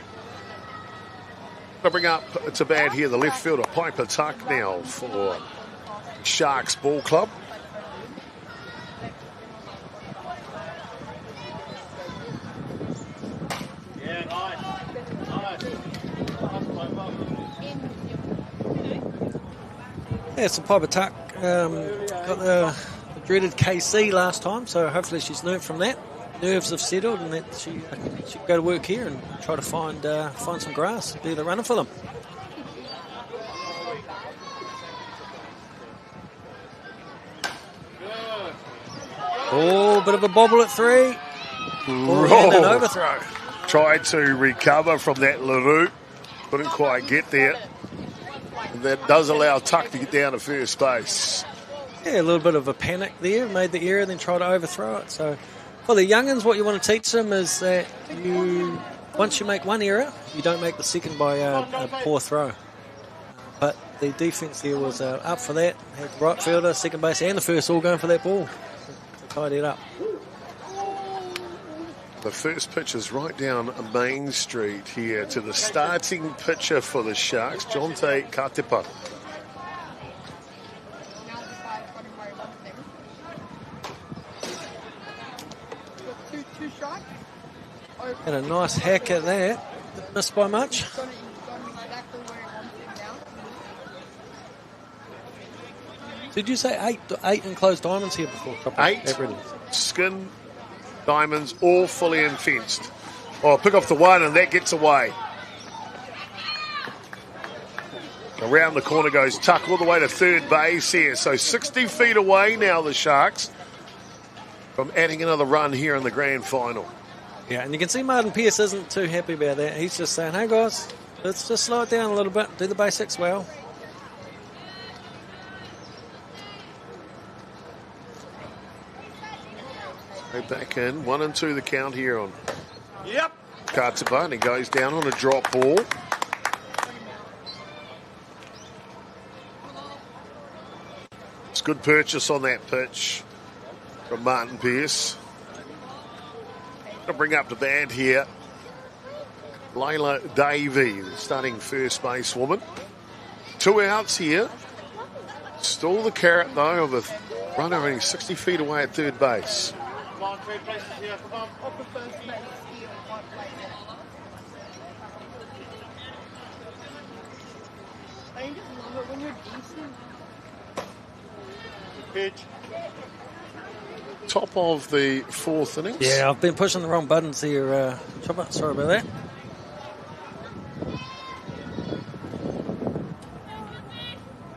I'll bring up to bat here the left fielder, Piper Tuck now for Sharks Ball Club. Yeah, so Piper Tuck got the dreaded KC last time, so hopefully she's learnt from that. Nerves have settled, and that she can go to work here and try to find some grass, be the runner for them. Oh, bit of a bobble at 3. And an overthrow. Tried to recover from that LaRue, couldn't quite get there. And that does allow Tuck to get down to first base. Yeah, a little bit of a panic there, made the error, then tried to overthrow it. So for the youngins, what you want to teach them is that once you make one error, you don't make the second by a poor throw. But the defence there was up for that. Had the right fielder, second base, and the first all going for that ball to tidy it up. The first pitch is right down Main Street here to the starting pitcher for the Sharks, Jonte Katepa. And a nice hack at that. Didn't miss by much. Did you say 8 enclosed diamonds here before? 8 skin diamonds, all fully infenced. Oh, pick off the one and that gets away. Around the corner goes Tuck all the way to third base here. So 60 feet away now, the Sharks, from adding another run here in the grand final. Yeah, and you can see Martin-Pearce isn't too happy about that. He's just saying, hey guys, let's just slow it down a little bit, do the basics well. Go back in, 1 and 2 the count here on Katepa, and he goes down on a drop ball. It's good purchase on that pitch from Martin-Pearce. I'll bring up the band here. Layla Davey, the starting first base woman. 2 outs here. Still the carrot, though, of a runner only 60 feet away at third base. Pitch. Top of the 4th innings. Yeah, I've been pushing the wrong buttons here, Chopper. Sorry about that.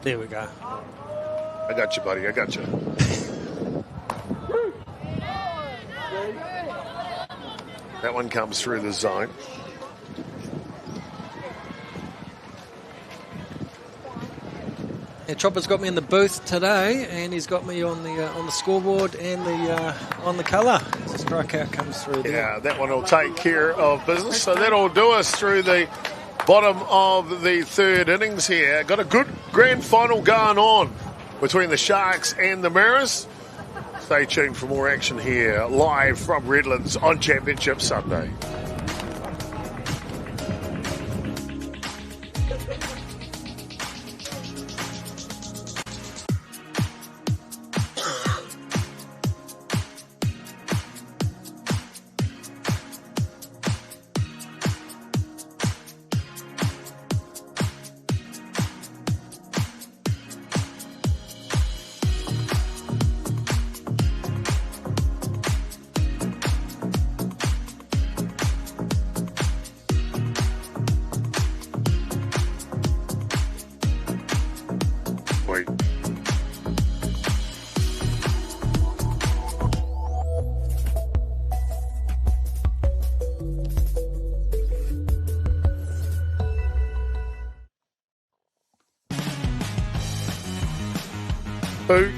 There we go. I got you, buddy. I got you. That one comes through the zone. Yeah, Chopper's got me in the booth today, and he's got me on the scoreboard and on the colour. As the strikeout comes through there. Yeah, that one will take care of business. So that'll do us through the bottom of the third innings here. Got a good grand final going on between the Sharks and the Mariners. Stay tuned for more action here, live from Redlands on Championship Sunday. Who?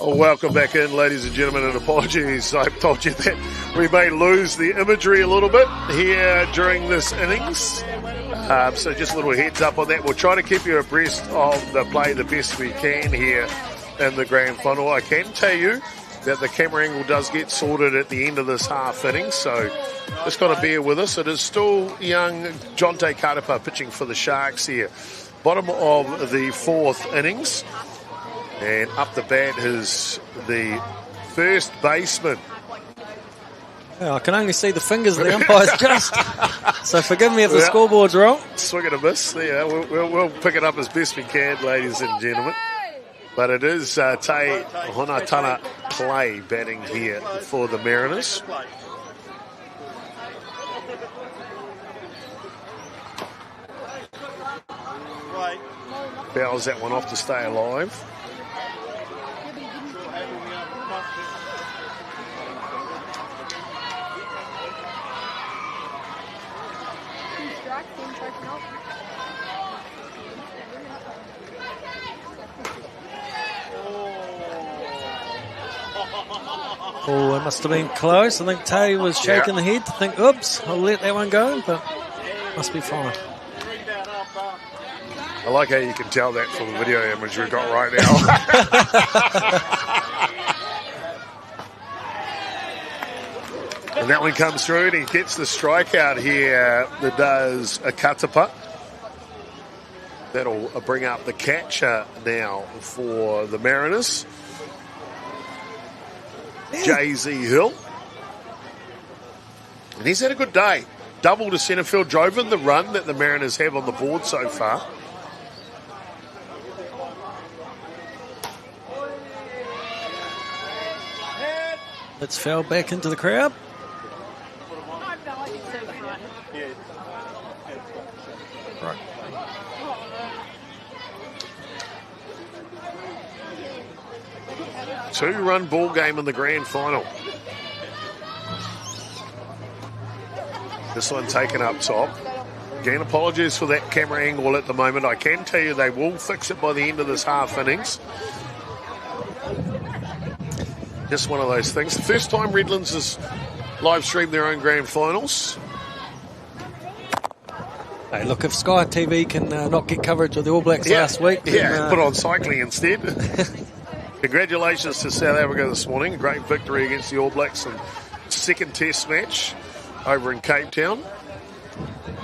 Welcome back in, ladies and gentlemen, and apologies. I told you that we may lose the imagery a little bit here during this innings. So just a little heads up on that. We'll try to keep you abreast of the play the best we can here in the grand final. I can tell you that the camera angle does get sorted at the end of this half inning, so just got to bear with us. It is still young Jonte Karapa pitching for the Sharks here. Bottom of the fourth innings. And up the bat is the first baseman. Yeah, I can only see the fingers of the umpires just. So forgive me if the scoreboard's wrong. Swing and a miss. Yeah, we'll pick it up as best we can, ladies and gentlemen. But it is Te Honatana Play batting here for the Mariners. Fouls that one off to stay alive. Oh, it must have been close. I think Tay was shaking the head to think, oops, I'll let that one go, but must be fine. I like how you can tell that from the video image we've got right now. And that one comes through and he gets the strikeout here that does a Katapa. That'll bring up the catcher now for the Mariners. Jay-Z Hill. And he's had a good day. Double to centre field, drove in the run that the Mariners have on the board so far. Let's foul back into the crowd. Right. Two-run ball game in the grand final. This one taken up top. Again, apologies for that camera angle at the moment. I can tell you they will fix it by the end of this half innings. Just one of those things. The first time Redlands has live streamed their own grand finals. Hey, look, if Sky TV can not get coverage of the All Blacks last week, then, put on cycling instead. Congratulations to South Africa this morning. A great victory against the All Blacks and second test match over in Cape Town.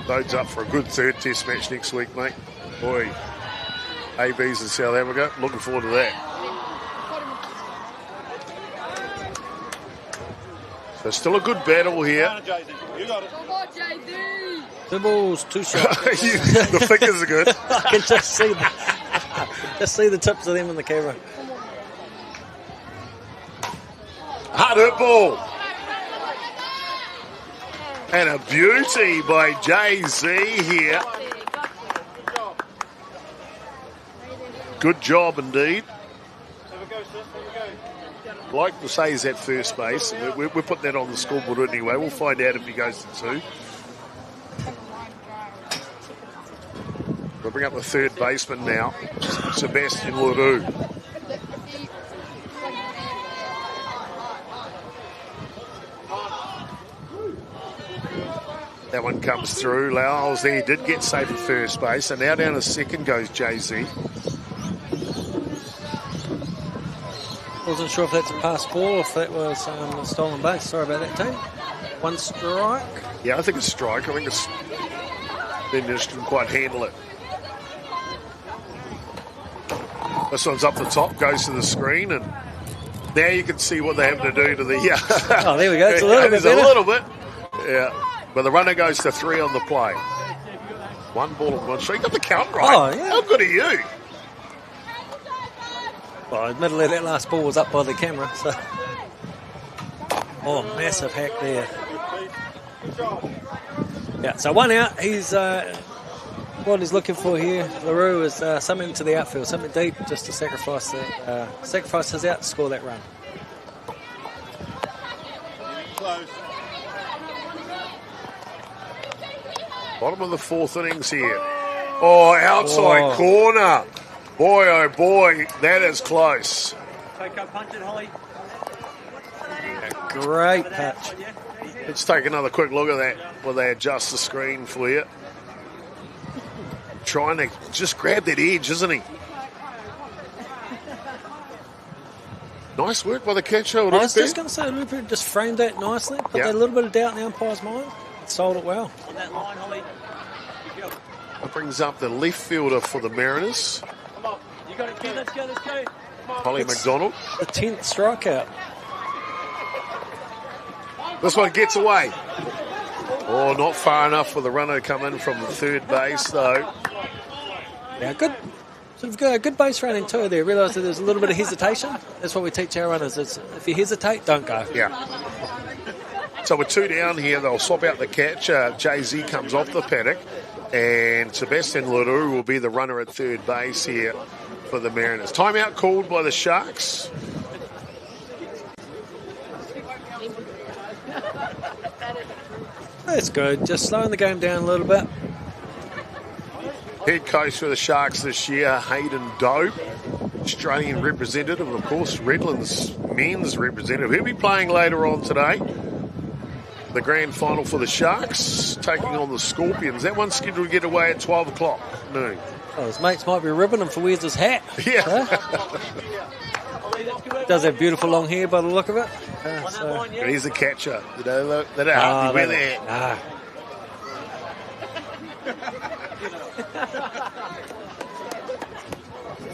Loads up for a good third test match next week, mate. Boy, ABs in South Africa. Looking forward to that. So still a good battle here. You got it. The ball's too short. The fingers are good. I can just see that. Just see the tips of them in the camera. Hard hit ball. And a beauty by Jay-Z here. Good job indeed. Like to say he's at first base. We're putting that on the scoreboard anyway. We'll find out if he goes to 2. We'll bring up the third baseman now, Sebastian Leroux. That one comes through. Lowell's there. He did get safe at first base. And now down to second goes Jay-Z. Wasn't sure if that's a pass ball or if that was a stolen base. Sorry about that, team. 1 strike. Yeah, I think it's strike. I think it's... Then just didn't quite handle it. This one's up the top, goes to the screen, and now you can see what they have to do to the... Yeah. Oh, there we go. It's a little bit better. A little bit. Yeah. But the runner goes to 3 on the play. 1 ball and 1 strike. You got the count right. Oh, yeah. How good are you? Well, admittedly, that last ball was up by the camera, so... Oh, massive hack there. Yeah, so 1 out. He's... what he's looking for here, Leroux, is something to the outfield, something deep, just to sacrifice that, sacrifice his out to score that run. Close. Bottom of the 4th innings here. Oh, outside corner. Boy, oh boy, that is close. Take punch it, Holly. Great patch. Let's take another quick look at that while they adjust the screen for you. Trying to just grab that edge, isn't he? Nice work by the catcher. I was just going to say, Rupert just framed that nicely, put that little bit of doubt in the umpire's mind, sold it well. On that line, Holly. That brings up the left fielder for the Mariners. Come on. You got it, kid. Let's go, let's go. Holly McDonald. The 10th strikeout. This one gets away. Oh, not far enough for the runner to come in from the third base, though. Yeah, good base running too there. Realised that there's a little bit of hesitation. That's what we teach our runners. Is if you hesitate, don't go. Yeah. So we're 2 down here. They'll swap out the catch. Jay-Z comes off the paddock. And Sebastian Leroux will be the runner at third base here for the Mariners. Timeout called by the Sharks. That's good. Just slowing the game down a little bit. Head coach for the Sharks this year, Hayden Dope, Australian representative, and of course Redlands men's representative. He'll be playing later on today. The grand final for the Sharks, taking on the Scorpions. That one's scheduled to get away at 12 o'clock noon. Oh, his mates might be ribbing him for where's his hat. Yeah. Does have beautiful long hair by the look of it. And he's the catcher. They don't hardly wear their hat.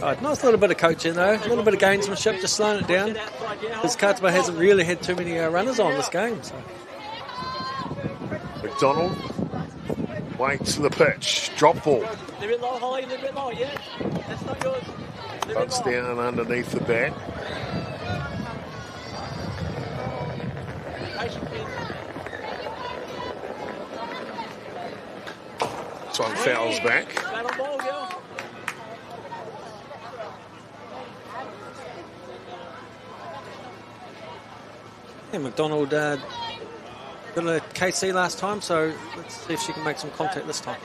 Right, nice little bit of coaching though, a little bit of gamesmanship, just slowing it down. Because Katoa hasn't really had too many runners on this game. So. McDonald waits for the pitch. Drop ball. A bit low, Holly, a bit low, yeah. That's not yours. Cuts down underneath the bat. This one fouls back. Yeah, McDonald got a KC last time, so let's see if she can make some contact this time.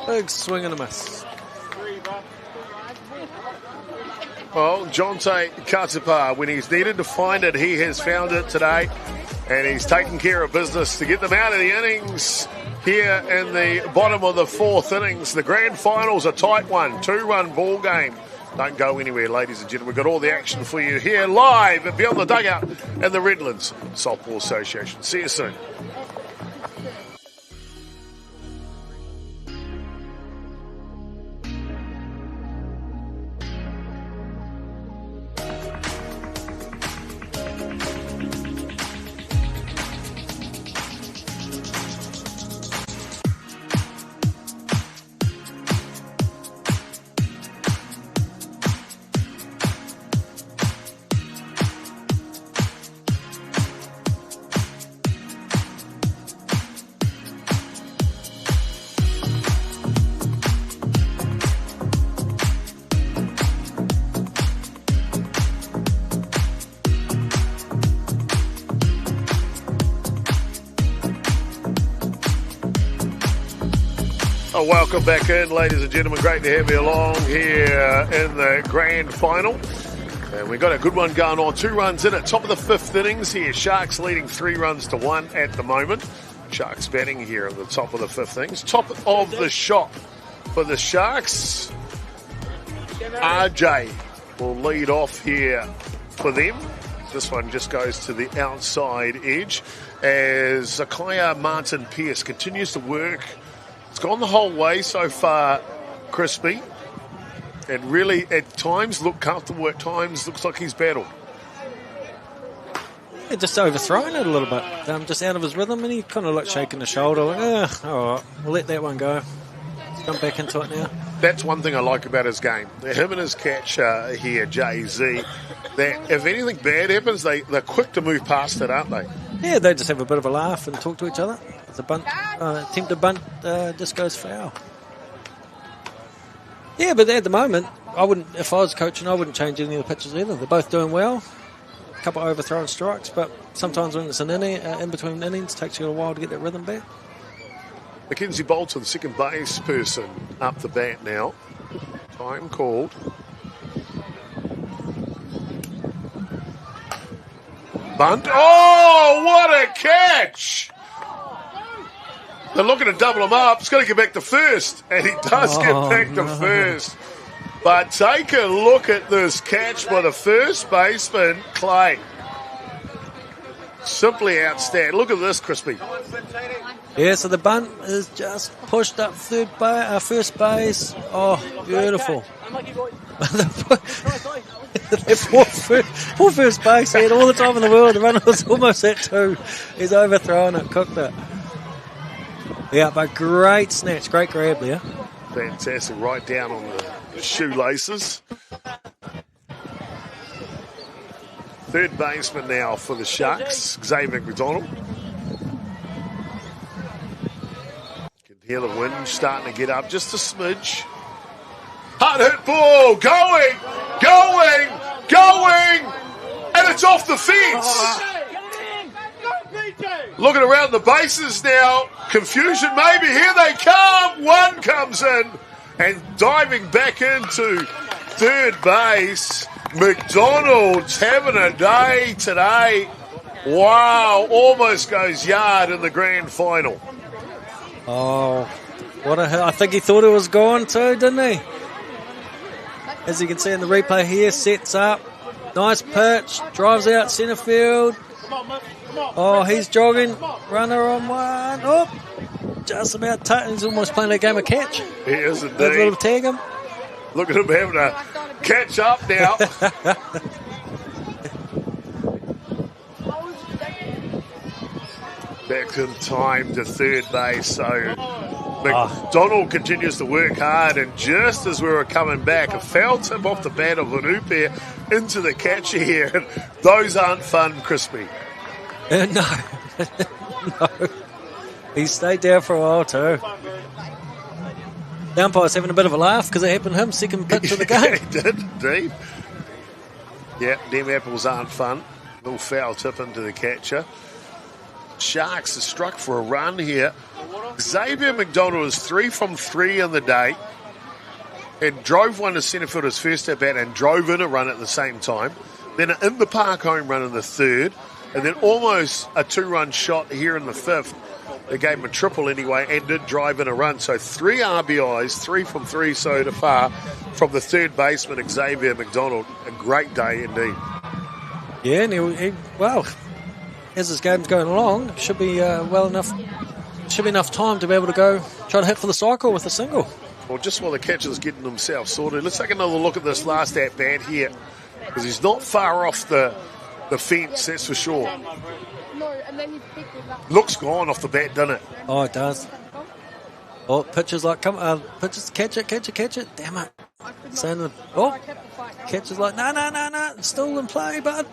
Big swing and a miss. Well, Jonte Katapa, when he's needed to find it, he has found it today. And he's taken care of business to get them out of the innings here in the bottom of the 4th innings. The grand final's a tight one, 2-run ball game. Don't go anywhere, ladies and gentlemen. We've got all the action for you here live at Beyond the Dugout and the Redlands Softball Association. See you soon. Welcome back in, ladies and gentlemen. Great to have you along here in the grand final. And we've got a good one going on. 2 runs in at top of the 5th innings here. Sharks leading 3 runs to 1 at the moment. Sharks batting here at the top of the 5th innings. Top of the shot for the Sharks. RJ will lead off here for them. This one just goes to the outside edge as Zakaya Martin-Pierce continues to work. It's gone the whole way so far, Crispy. And really, at times, look comfortable. At times, looks like he's battled. Yeah, just overthrown it a little bit. Just out of his rhythm, and he kind of like shaking the shoulder. Like, all right, we'll let that one go. Let's jump back into it now. That's one thing I like about his game. Him and his catcher here, Jay-Z, that if anything bad happens, they're quick to move past it, aren't they? Yeah, they just have a bit of a laugh and talk to each other. The bunt, attempted bunt just goes foul. Yeah, but at the moment, if I was coaching, I wouldn't change any of the pitches either. They're both doing well. A couple of overthrown strikes, but sometimes when it's an inning, in between innings, it takes you a while to get that rhythm back. Mackenzie Bolton, second base person, up the bat now. Time called. Bunt. Oh, what a catch! They're looking to double him up. He's got to get back to first. And he does get back to first. But take a look at this catch by the first baseman, Clay. Simply outstanding. Look at this, Crispy. Yeah, so the bunt is just pushed up first base. Oh, beautiful. Poor first base. He had all the time in the world. The runner was almost at 2. He's overthrown it, cooked it. Yeah, but great snatch, great grab there. Fantastic, right down on the shoelaces. Third baseman now for the Sharks, Xavier McDonald. You can hear the wind starting to get up just a smidge. Hard hit ball, going, and it's off the fence. Looking around the bases now. Confusion maybe. Here they come. One comes in and diving back into third base. McDonald's having a day today. Wow. Almost goes yard in the grand final. Oh, what a hit. I think he thought it was gone too, didn't he? As you can see in the replay here, sets up. Nice pitch. Drives out centre field. Oh, he's jogging. Runner on one. Oh, just about he's almost playing that game of catch. He is indeed. A little tag him. Look at him having to catch up now. Back in time to third base. So McDonald continues to work hard, and just as we were coming back, a foul tip off the bat of Vanupe into the catcher here. Those aren't fun, Crispy. No. No. He stayed there for a while too. The umpire's having a bit of a laugh because it happened to him, second pitch of the game. He did, indeed. Yeah, them apples aren't fun. Little foul tip into the catcher. Sharks are struck for a run here. Xavier McDonald is 3 from 3 in the day and drove one to centre field his first at bat and drove in a run at the same time. Then an in the park home run in the third, and then almost a 2-run shot here in the 5th. They gave him a triple anyway and did drive in a run. So 3 RBIs, 3 from 3 so far from the third baseman, Xavier McDonald. A great day indeed. Yeah, and he well, as this game's going along, should be should be enough time to be able to go try to hit for the cycle with a single. Well, just while the catcher's getting himself sorted, let's take another look at this last at-bat here, because he's not far off the fence, that's for sure. No, and then you pick with that. Looks gone off the bat, doesn't it? Oh, it does. Oh, pitcher's like, pitcher's catch it. Damn it. Saying catcher's like, no, it's still in play, bud.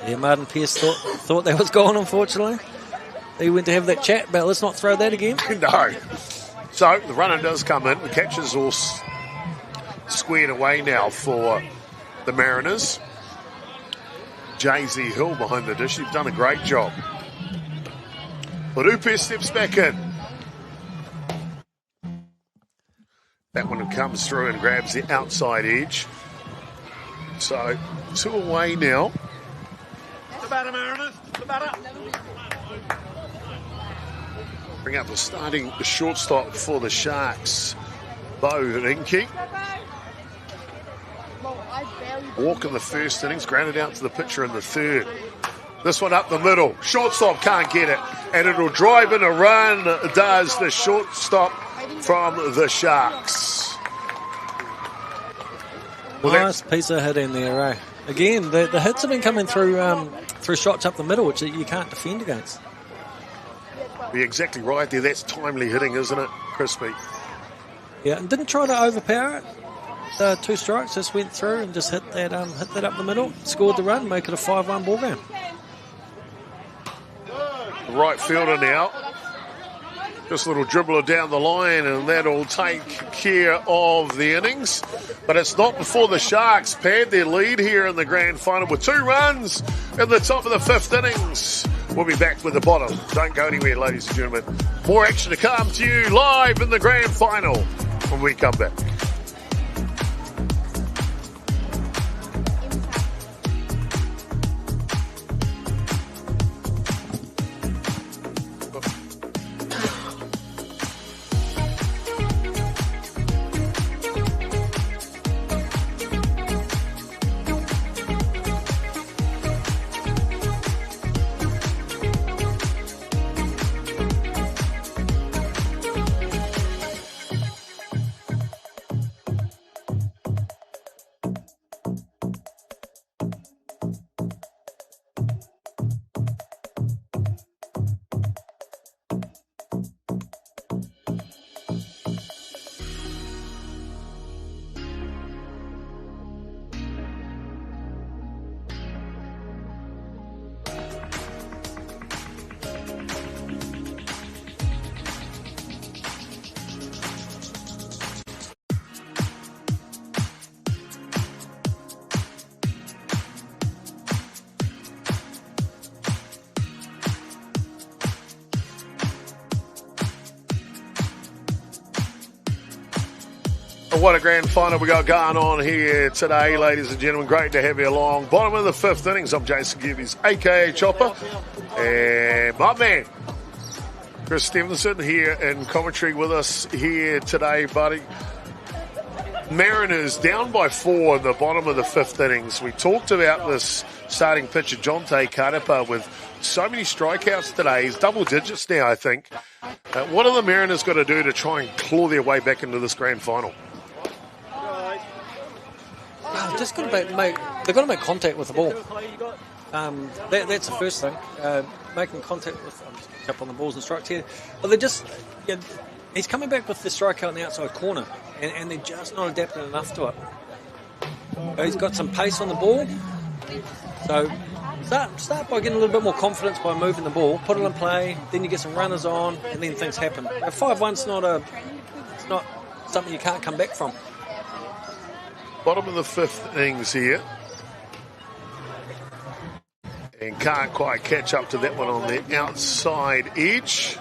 Yeah, Martin Pierce thought that was gone, unfortunately. He went to have that chat about let's not throw that again. No. So the runner does come in. The catcher's all squared away now for the Mariners. Jay-Z Hill behind the dish. He's done a great job. Rupe steps back in. That one comes through and grabs the outside edge. So, 2 away now. The batter, Mariners. The batter. Bring up the starting shortstop for the Sharks, Bo Rinke. Walk in the first innings, grounded out to the pitcher in the third. This one up the middle. Shortstop can't get it. And it'll drive in a run, does the shortstop from the Sharks. Well, nice piece of hitting there, eh? Again, the hits have been coming through shots up the middle, which you can't defend against. You're exactly right there. That's timely hitting, isn't it, Crispy? Yeah, and didn't try to overpower it. 2 strikes, just went through and just hit that up the middle, scored the run, make it a 5-1 ball game. Right fielder now. Just a little dribbler down the line, and that'll take care of the innings. But it's not before the Sharks pad their lead here in the grand final with 2 runs in the top of the 5th innings. We'll be back with the bottom. Don't go anywhere, ladies and gentlemen. More action to come to you live in the grand final when we come back. What a grand final we got going on here today, ladies and gentlemen. Great to have you along. Bottom of the 5th innings. I'm Jason Gerbes, a.k.a. Chopper. And my man, Chris Stevenson, here in commentary with us here today, buddy. Mariners down by 4 in the bottom of the 5th innings. We talked about this starting pitcher, Jonte Karapa, with so many strikeouts today. He's double digits now, I think. What are the Mariners got to do to try and claw their way back into this grand final? Just got to they've got to make contact with the ball. That's the first thing. Making contact with. I'm just up on the balls and strikes here, but they're just. Yeah, he's coming back with the strikeout in the outside corner, and they're just not adapting enough to it. He's got some pace on the ball, so start by getting a little bit more confidence by moving the ball, put it in play, then you get some runners on, and then things happen. 5-1's not something you can't come back from. Bottom of the 5th innings here. And can't quite catch up to that one on the outside edge.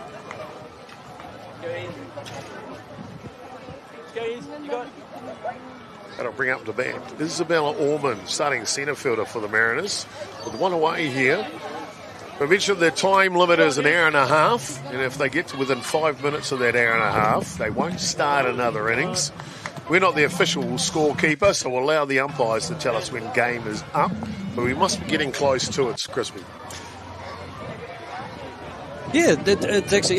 That'll bring up the bat. Isabella Orman, starting centre fielder for the Mariners. With 1 away here. We mentioned their time limit is an hour and a half. And if they get to within 5 minutes of that hour and a half, they won't start another innings. We're not the official scorekeeper, so we'll allow the umpires to tell us when game is up. But we must be getting close to it, Crispy. Yeah, it's actually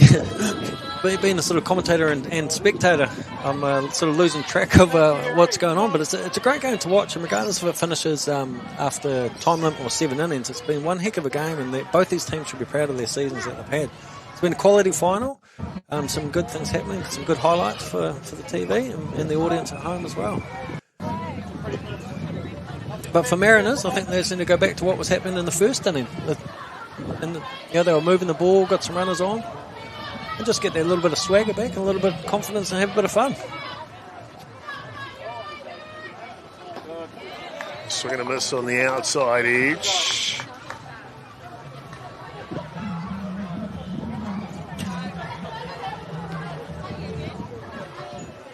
being a sort of commentator and spectator, I'm sort of losing track of what's going on. But it's a great game to watch, and regardless if it finishes after time limit or 7 innings, it's been one heck of a game, and both these teams should be proud of their seasons that they've had. It's been a quality final. Some good things happening, some good highlights for the TV and the audience at home as well. But for Mariners, I think they just need to go back to what was happening in the first inning. They were moving the ball, got some runners on, and just get that little bit of swagger back and a little bit of confidence and have a bit of fun. Swing and a miss on the outside edge.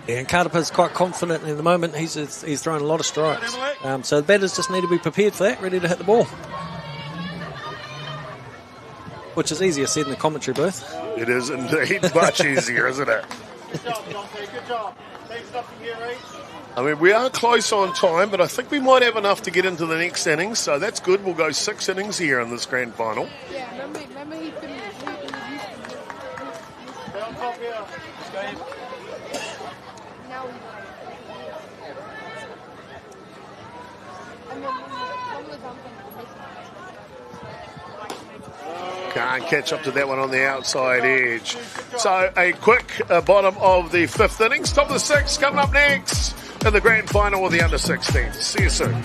Yeah, and Carter's quite confident in the moment. He's thrown a lot of strikes. So the batters just need to be prepared for that, ready to hit the ball. Which is easier said in the commentary booth. It is indeed much easier, isn't it? Good job, Dante. Good job. Take something here, right? I mean, we are close on time, but I think we might have enough to get into the next innings, so that's good. We'll go 6 innings here in this grand final. Yeah, remember he couldn't use Stay on top here. now he's and then some of the time Can't catch up to that one on the outside edge. So a quick bottom of the 5th innings. Top of the 6th coming up next in the grand final of the under-16. See you soon.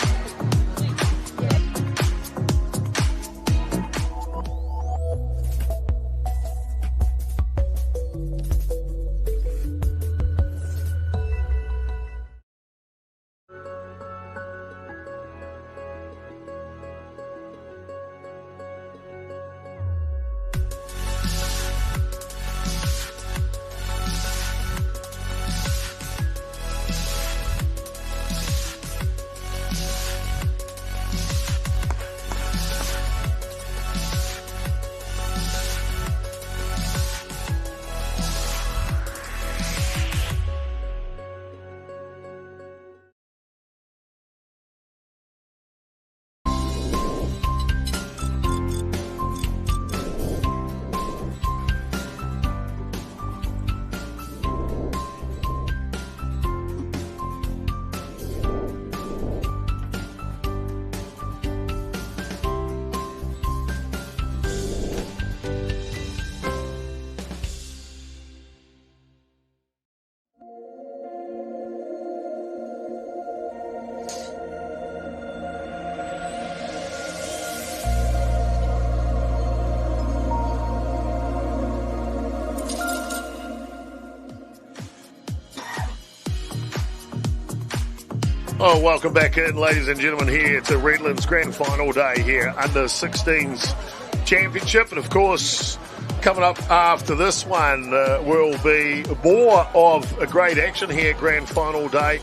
Oh, welcome back in, ladies and gentlemen, here to Redlands Grand Final Day here, Under-16s Championship. And, of course, coming up after this one will be more of a great action here, Grand Final Day.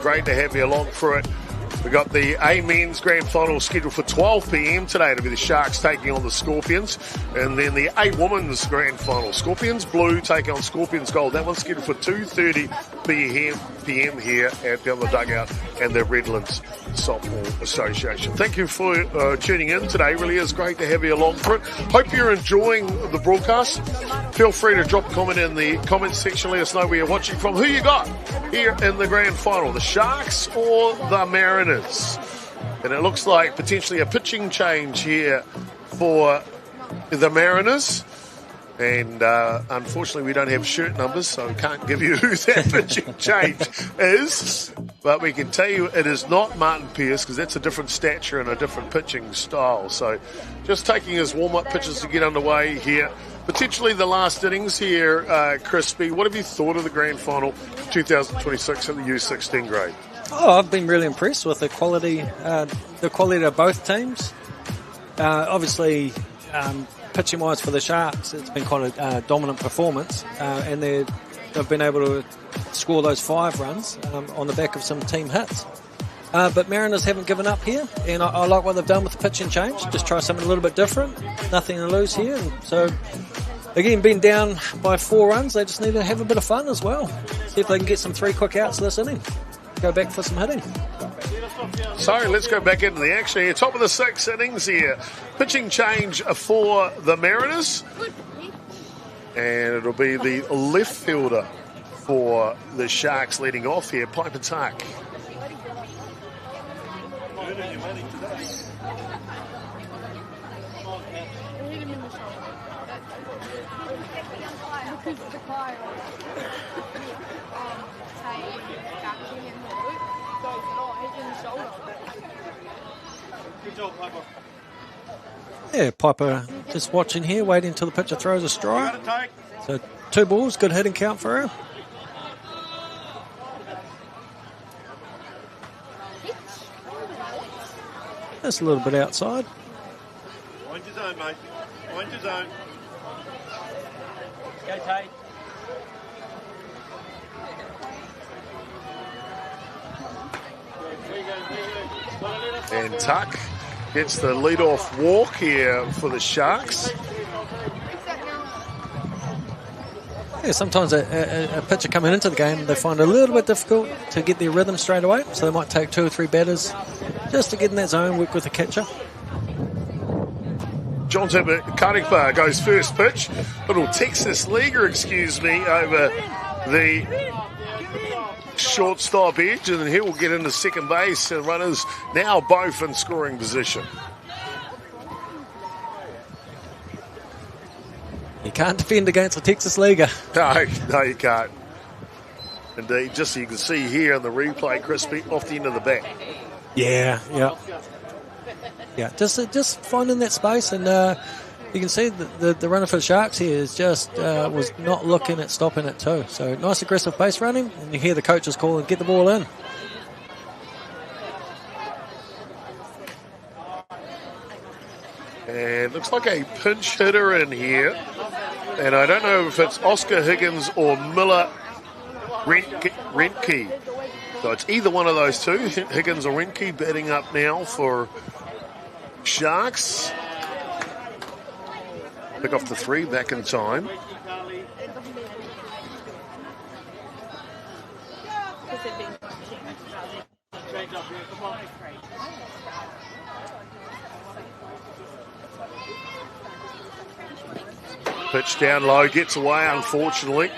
Great to have you along for it. We've got the A Men's Grand Final scheduled for 12 p.m. today to be the Sharks taking on the Scorpions. And then the A Women's Grand Final, Scorpions Blue taking on Scorpions Gold. That one's scheduled for 2:30 p.m. here at the Dugout and the Redlands Softball Association. Thank you for tuning in today. Really is great to have you along for it. Hope you're enjoying the broadcast. Feel free to drop a comment in the comments section. Let us know where you're watching from. Who you got here in the Grand Final, the Sharks or the Mariners? And it looks like potentially a pitching change here for the Mariners. And unfortunately, we don't have shirt numbers, so we can't give you who that pitching change is. But we can tell you it is not Martin Pearce, because that's a different stature and a different pitching style. So just taking his warm-up pitches to get underway here. Potentially the last innings here, Crispy. What have you thought of the Grand Final 2026 at the U16 grade? Oh, I've been really impressed with the quality of both teams. Obviously, pitching-wise for the Sharks, it's been quite a dominant performance, and they've been able to score those 5 runs on the back of some team hits. But Mariners haven't given up here, and I like what they've done with the pitching change. Just try something a little bit different. Nothing to lose here. And so, again, being down by 4 runs, they just need to have a bit of fun as well. See if they can get some 3 quick outs this inning. Go back for some hitting. So let's go back into the action here. Top of the 6 innings here. Pitching change for the Mariners. And it'll be the left fielder for the Sharks leading off here, Piper Tuck. Good job, Piper. Yeah, Piper just watching here, waiting until the pitcher throws a strike. You got it, So 2 balls, good hitting count for her. Just a little bit outside. Wind your zone, mate. Wind your zone. Go, Tate. And Tuck gets the lead-off walk here for the Sharks. Yeah, sometimes a pitcher coming into the game, they find it a little bit difficult to get their rhythm straight away, so they might take 2 or 3 batters just to get in that zone, work with the catcher. John Kanikpa goes first pitch. Little Texas leaguer, over the shortstop edge, and then he will get into second base, and runners now both in scoring position. You can't defend against a Texas leaguer. No, you can't. Indeed, just so you can see here in the replay, Crispy, off the end of the bat. Yeah. Just finding that space, and you can see the runner for the Sharks here is just was not looking at stopping it too. So nice aggressive base running, and you hear the coaches call and get the ball in. And looks like a pinch hitter in here. And I don't know if it's Oscar Higgins or Miller Rentke. So it's either one of those two, Higgins or Rentke, batting up now for Sharks. Pick off the 3 back in time. Pitch down low, gets away unfortunately.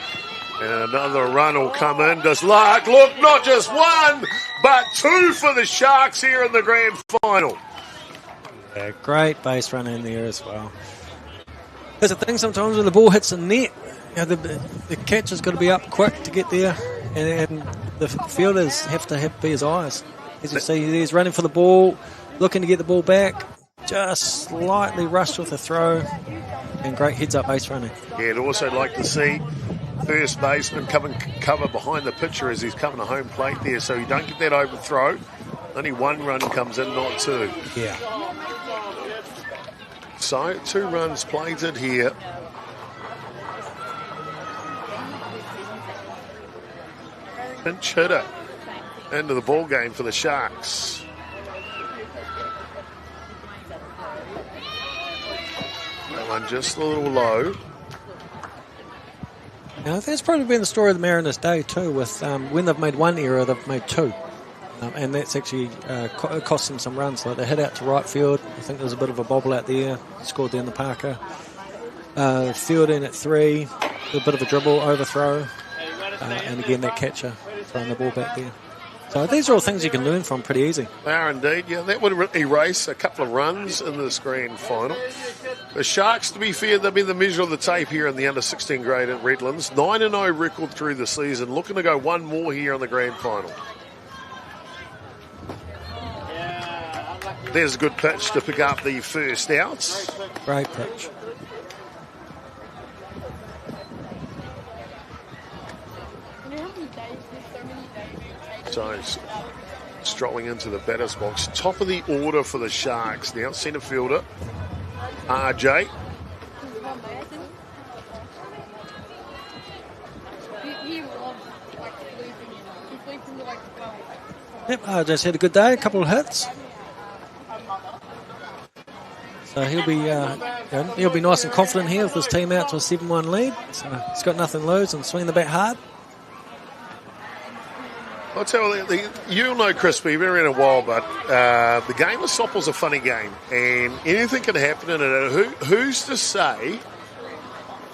And another run will come in. Does luck look not just 1, but 2 for the Sharks here in the grand final. Yeah, great base run in there as well. There's a thing sometimes when the ball hits the net, the catcher's got to be up quick to get there, and the fielders have to be his eyes. As you see, he's running for the ball, looking to get the ball back, just slightly rushed with the throw, and great heads-up base running. Yeah, I'd also like to see first baseman cover behind the pitcher as he's coming to home plate there, so you don't get that overthrow. Only 1 run comes in, not 2. Yeah. So 2 runs plated here. Pinch hitter into the ball game for the Sharks. That one just a little low. Now, that's probably been the story of the Mariners' day too, with when they've made 1 error, they've made 2. And that's actually cost them some runs. Like they hit out to right field. I think there was a bit of a bobble out there. Scored down the Parker. Field in at 3. A bit of a dribble, overthrow. And again, that catcher throwing the ball back there. So these are all things you can learn from pretty easy. They are indeed. Yeah, that would erase a couple of runs in this grand final. The Sharks, to be fair, they've been the measure of the tape here in the under-16 grade at Redlands. 9-0 record through the season. Looking to go 1 more here in the grand final. There's a good pitch to pick up the first outs. Great pitch. So strolling into the batter's box. Top of the order for the Sharks. Now centre fielder, RJ. Yep, RJ's had a good day, a couple of hits. So he'll be nice and confident here with his team out to a 7-1 lead. So he's got nothing to lose and swing the bat hard. I'll tell you, you'll know, Crispy, you've been around a while, but the game of softball's a funny game, and anything can happen in it. Who's to say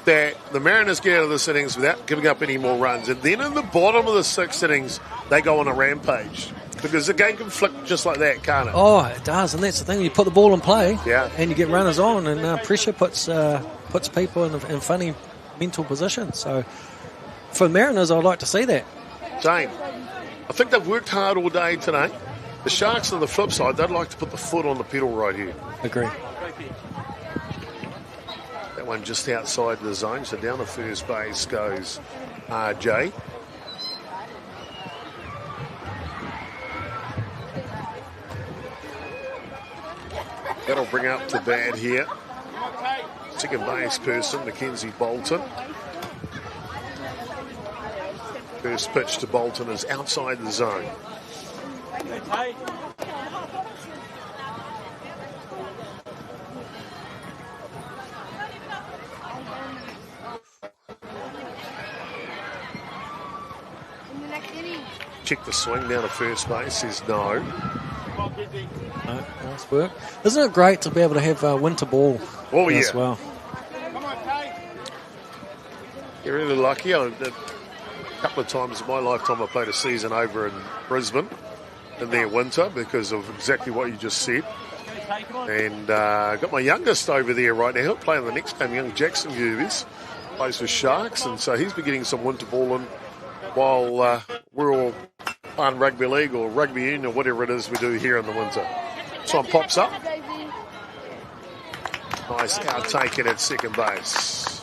that the Mariners get out of this innings without giving up any more runs, and then in the bottom of the 6th innings, they go on a rampage? Because the game can flick just like that, can't it? Oh, it does, and that's the thing. You put the ball in play, yeah, and you get runners on, and pressure puts people in funny mental positions. So for Mariners, I'd like to see that. Same. I think they've worked hard all day today. The Sharks, on the flip side, they'd like to put the foot on the pedal right here. Agree. That one just outside the zone, so down the first base goes RJ. That'll bring up the bat here. Second base person, Mackenzie Bolton. First pitch to Bolton is outside the zone. In the next inning. Check the swing down to first base. Says no. No, nice work. Isn't it great to be able to have winter ball Oh, as yeah. well? You're really lucky. A couple of times in my lifetime I played a season over in Brisbane in their winter because of exactly what you just said. And got my youngest over there right now. He'll play in the next game, young Jackson Gerbes. Plays for Sharks, and so he's been getting some winter ball in while we're all playing rugby league or rugby union or whatever it is we do here in the winter. Time pops up. Nice outtake at second base.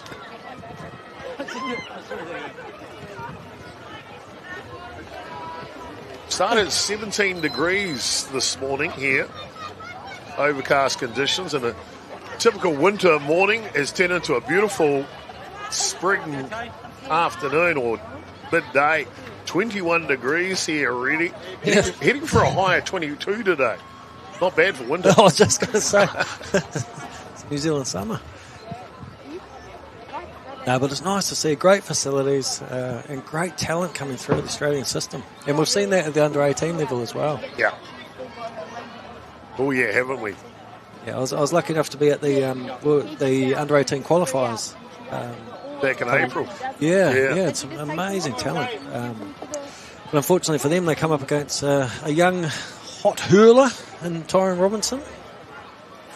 Started at 17 degrees this morning here. Overcast conditions, and a typical winter morning has turned into a beautiful spring afternoon or midday. 21 degrees here already. Heading for a high of 22 today. Not bad for winter. I was just going to say, it's New Zealand summer. No, but it's nice to see great facilities and great talent coming through the Australian system. And we've seen that at the under-18 level as well. Yeah. Oh, yeah, haven't we? Yeah, I was lucky enough to be at the under-18 qualifiers. Back in April. Yeah, it's amazing talent. But unfortunately for them, they come up against a young hot hurler in Tyrone Robinson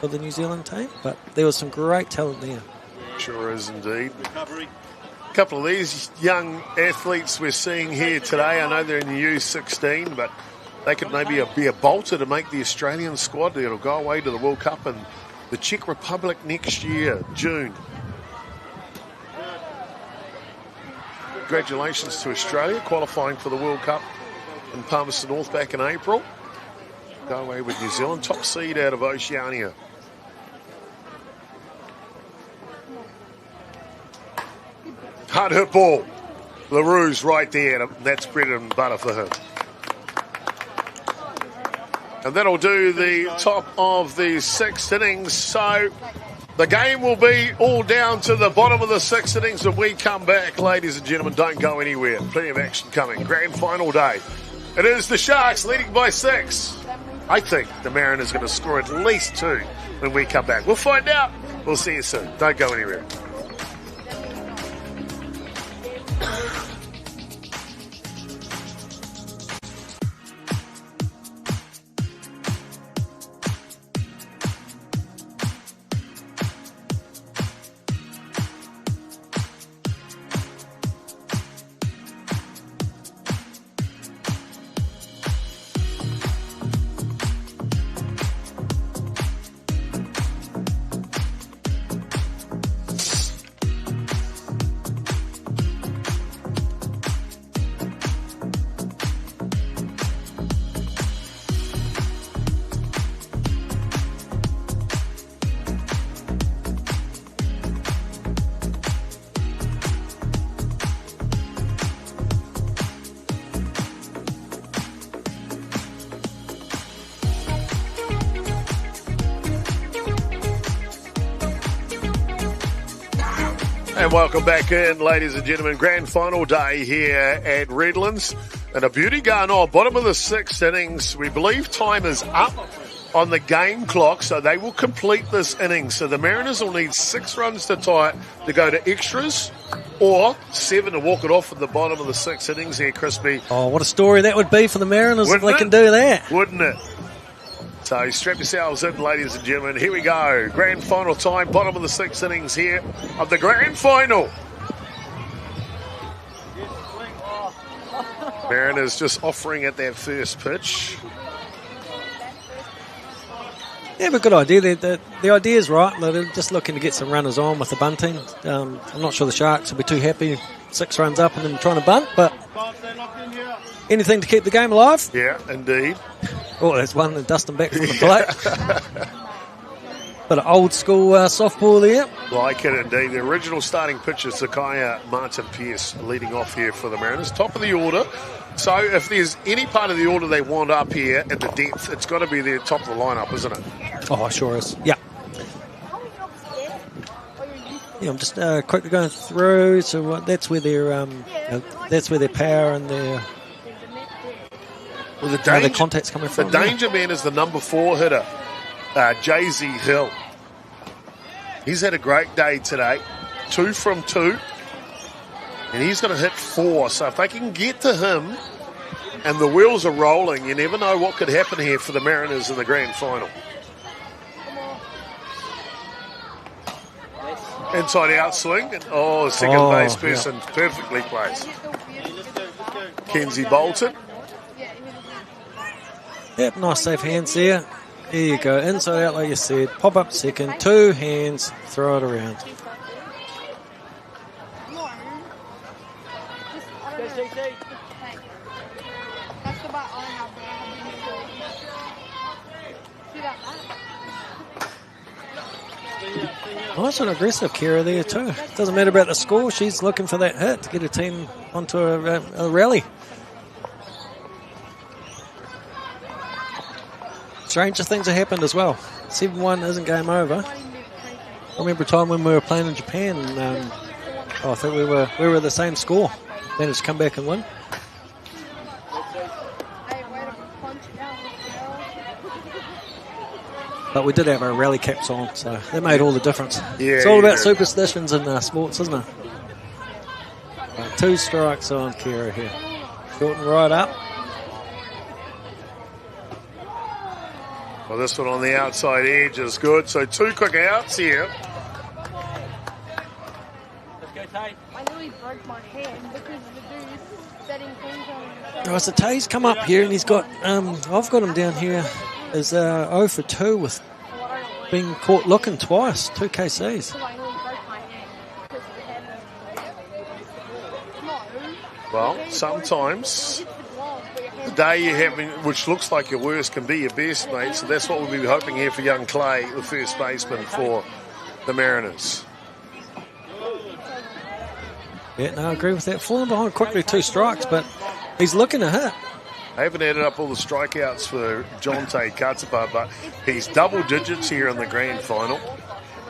for the New Zealand team. But there was some great talent there. Sure is indeed. A couple of these young athletes we're seeing here today, I know they're in the U16, but they could maybe be a bolter to make the Australian squad. It'll go away to the World Cup in the Czech Republic next year, June. Congratulations to Australia qualifying for the World Cup in Palmerston North back in April. Go away with New Zealand, top seed out of Oceania. Hard hit ball. LaRue's right there. That's bread and butter for him. And that'll do the top of the sixth innings. So the game will be all down to the bottom of the sixth innings when we come back. Ladies and gentlemen, don't go anywhere. Plenty of action coming. Grand final day. It is the Sharks leading by 6. I think the Mariners are going to score at least 2 when we come back. We'll find out. We'll see you soon. Don't go anywhere. And welcome back in, ladies and gentlemen. Grand final day here at Redlands. And a beauty going on. Bottom of the sixth innings. We believe time is up on the game clock, so they will complete this inning. So the Mariners will need 6 runs to tie it to go to extras, or 7 to walk it off at the bottom of the sixth innings here, Crispy. Oh, what a story that would be for the Mariners if they can do that. Wouldn't it? So strap yourselves in, ladies and gentlemen. Here we go. Grand final time, bottom of the sixth innings here of the grand final. Mariners just offering at that first pitch. They have a good idea. The idea is right. They're just looking to get some runners on with the bunting. I'm not sure the Sharks will be too happy 6 runs up and then trying to bunt, but anything to keep the game alive. Yeah, indeed. Oh, there's one that dust them back from the plate. Bit of old school softball there. Like it indeed. The original starting pitcher, Zakaya Martin Pierce, leading off here for the Mariners. Top of the order. So if there's any part of the order they want up here at the depth, it's got to be their top of the lineup, isn't it? Oh, sure is. Yeah. Yeah, I'm just quickly going through. So that's where their power and their the contact's coming from. The danger man is the number 4 hitter, Jay-Z Hill. He's had a great day today, 2 from 2, and he's going to hit 4. So if they can get to him and the wheels are rolling, you never know what could happen here for the Mariners in the grand final. Inside out swing. Oh, second base person perfectly placed. Kenzie Bolton. Yep, nice safe hands there. There you go. Inside out like you said. Pop up second. 2 hands. Throw it around. That's the bat I have. See that bat? Nice and aggressive Kira there too. Doesn't matter about the score. She's looking for that hit to get her team onto a rally. Stranger things have happened as well. 7-1 isn't game over. I remember a time when we were playing in Japan. And, I think we were the same score. Managed to come back and win. But we did have our rally caps on, so that made all the difference. Yeah, it's all about superstitions in sports, isn't it? 2 strikes on Kira here. Short and right up. Well, this one on the outside edge is good. So 2 quick outs here. Let's go, Tate. I nearly broke my hand because the dude's setting things on. Right, so Tay's come up here and he's got, I've got him down here as 0 for 2 with being caught looking twice, 2 KCs. I nearly broke my hand because the hand was... No. Well, sometimes the day you're having, which looks like your worst, can be your best, mate. So that's what we'll be hoping here for young Clay, the first baseman for the Mariners. Yeah, no, I agree with that. Falling behind quickly, 2 strikes, but he's looking to hit. I haven't added up all the strikeouts for Jonte Katapa, but he's double digits here in the grand final.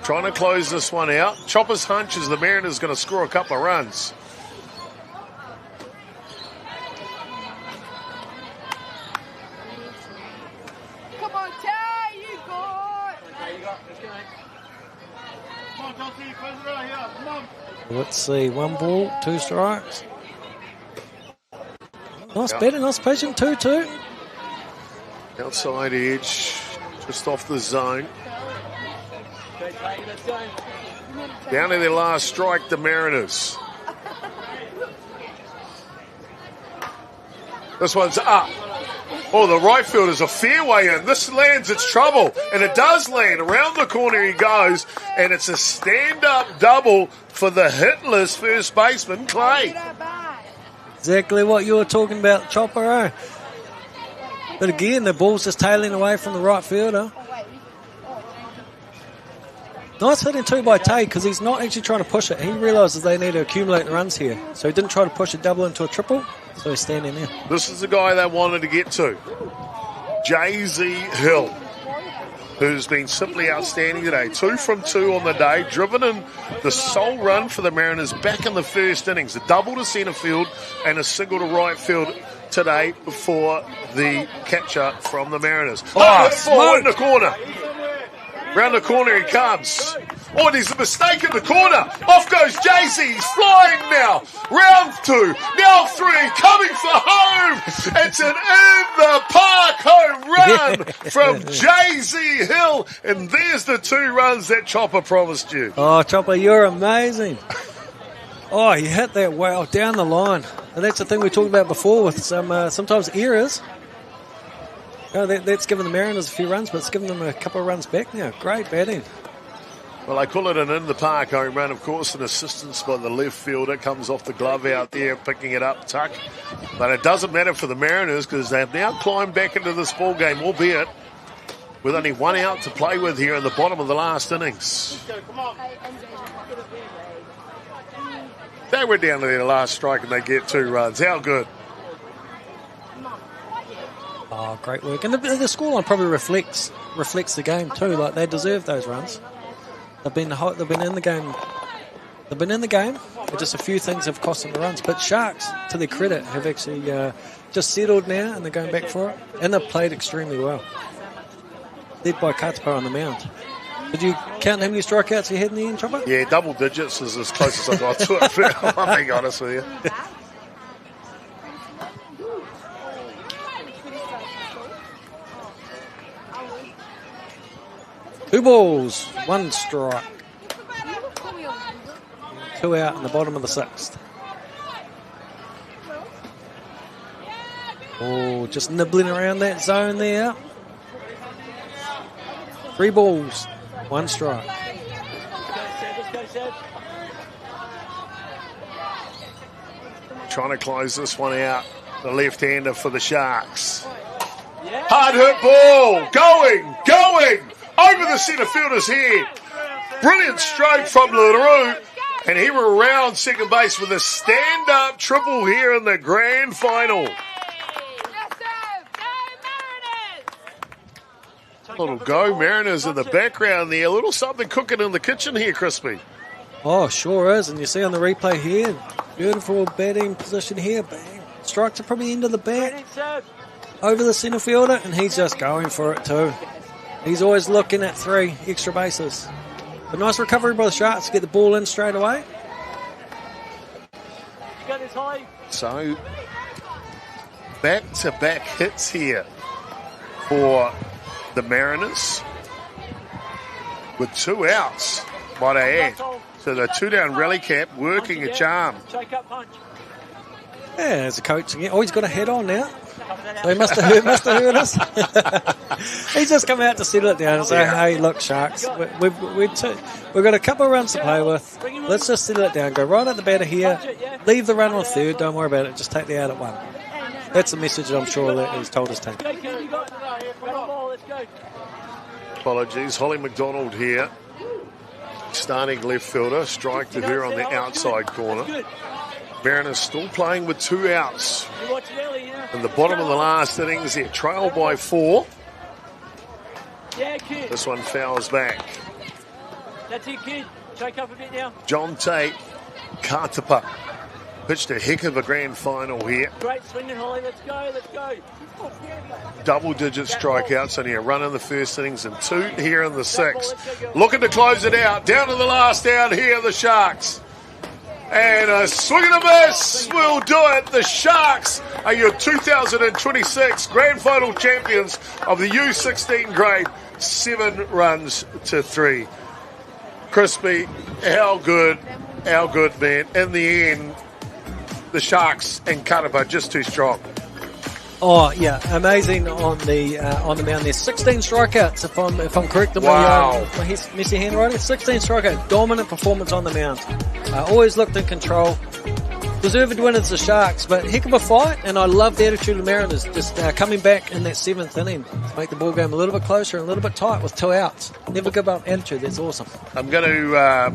Trying to close this one out. Chopper's hunch is the Mariners going to score a couple of runs. Come on, Tay, you got it. Okay, you got it. Let's go, mate. Come on, Chelsea, close it out here. Come on. Let's see, 1 ball, 2 strikes. Nice batting, nice pitching, 2-2. Outside edge, just off the zone. Okay, Tate, let's go. Down to their last strike, the Mariners. This one's up. Oh, the right field is a fairway in. This lands, it's trouble. And it does land. Around the corner he goes. And it's a stand-up double for the hitless first baseman, Clay. Exactly what you were talking about, Chopper. Eh? But again, the ball's just tailing away from the right fielder. Nice hitting too by Tay because he's not actually trying to push it. He realises they need to accumulate the runs here. So he didn't try to push a double into a triple. So he's standing there. This is the guy they wanted to get to. Jay-Z Hill, who's been simply outstanding today. 2 from 2 on the day, driven in the sole run for the Mariners back in the first innings. A double to centre field and a single to right field today before the catcher from the Mariners. Oh, in the corner. Round the corner he comes. Oh, there's a mistake in the corner. Off goes Jay-Z. He's flying now. Round 2. Now 3. Coming for home. It's an in-the-park home run from Jay-Z Hill. And there's the 2 runs that Chopper promised you. Oh, Chopper, you're amazing. Oh, you hit that well down the line. And that's the thing we talked about before with sometimes errors. Oh, that's given the Mariners a few runs, but it's given them a couple of runs back now. Great batting. Well, they call it an in-the-park home run. Of course, an assistance by the left fielder. Comes off the glove out there, picking it up, tuck. But it doesn't matter for the Mariners because they've now climbed back into this ball game, albeit with only 1 out to play with here in the bottom of the last innings. They were down to their last strike and they get 2 runs. How good? Oh, great work. And the scoreline probably reflects the game too. Like, they deserve those runs. They've been in the game. They've been in the game. Just a few things have cost them the runs. But Sharks, to their credit, have actually just settled now and they're going back for it. And they've played extremely well. Led by Katapa on the mound. Did you count how many strikeouts you had in the end, Chopper? Yeah, double digits is as close as I got to it. I'm being honest with you. 2 balls, 1 strike. 2 out in the bottom of the 6th. Oh, just nibbling around that zone there. 3 balls, 1 strike. Trying to close this one out. The left-hander for the Sharks. Hard hit ball. Going. Over the centre fielder's head. Brilliant stroke from LaRue. And he will round second base with a stand-up triple here in the grand final. Little go Mariners in the background there. A little something cooking in the kitchen here, Crispy. Oh, sure is. And you see on the replay here, beautiful batting position here. Bang. Strike to probably end of the bat. Over the centre fielder, and he's just going for it too. He's always looking at 3 extra bases. But nice recovery by the Sharks to get the ball in straight away. So, back-to-back hits here for the Mariners with 2 outs, might I add. So the 2-down rally cap working a charm. Yeah, as a coach again. Oh, he's got a head on now. So he must have heard us. He's just come out to settle it down and say, hey, look, Sharks, we've got a couple of runs to play with. Let's just settle it down. Go right at the batter here. Leave the run on 3rd. Don't worry about it. Just take the out at 1. That's the message that I'm sure that he's told his team. Apologies. Holly McDonald here. Starting left fielder. Strike to her on the outside corner. Mariners still playing with 2 outs. In the bottom of the last innings, they're trailed by 4. This one fouls back. That's it, kid. Shake up a bit now. John Tate, Katapa, pitched a heck of a grand final here. Great swinging, Holly. Let's go. Double-digit strikeouts, only a run in the first innings and 2 here in the 6th. Looking to close it out. Down to the last out here, the Sharks. And a swing and a miss will do it. The Sharks are your 2026 Grand Final champions of the U16 grade. 7 runs to 3. Crispy, how good, man. In the end, the Sharks and Katapa just too strong. Oh yeah, amazing on the mound there. 16 strikeouts, if I'm correct in my messy handwriting. 16 strikeouts, dominant performance on the mound. Always looked in control. Deserved winners the Sharks, but heck of a fight. And I love the attitude of the Mariners, just coming back in that 7th inning to make the ball game a little bit closer and a little bit tight with 2 outs. Never give up attitude. That's awesome. I'm going to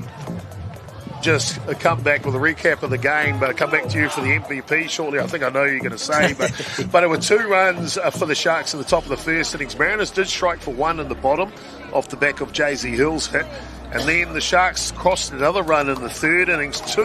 just come back with a recap of the game, but I'll come back to you for the MVP shortly. I think I know you're going to say, but it were 2 runs for the Sharks at the top of the first innings. Mariners did strike for 1 in the bottom off the back of Jay-Z Hill's hit, and then the Sharks crossed another run in the 3rd innings, 2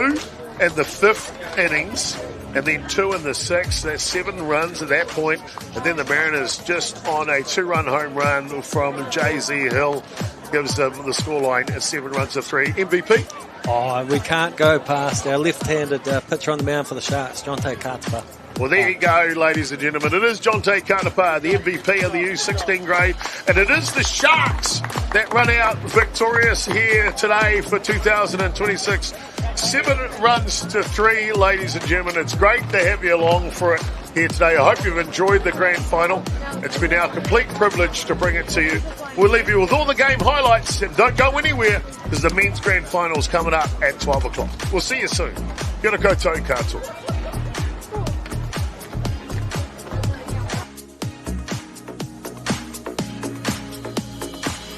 in the 5th innings, and then 2 in the 6th. That's 7 runs at that point, and then the Mariners just on a 2-run home run from Jay-Z Hill gives them the scoreline at 7 runs to 3. MVP? Oh, we can't go past our left-handed pitcher on the mound for the Sharks, Jonte Katapa. Well, there you go, ladies and gentlemen. It is Jonte Katapa, the MVP of the U16 grade, and it is the Sharks that run out victorious here today for 2026. 7 runs to 3, ladies and gentlemen. It's great to have you along for it here today. I hope you've enjoyed the grand final. It's been our complete privilege to bring it to you. We'll leave you with all the game highlights, and don't go anywhere because the men's grand final is coming up at 12 o'clock. We'll see you soon. Kia ora koutou katoa.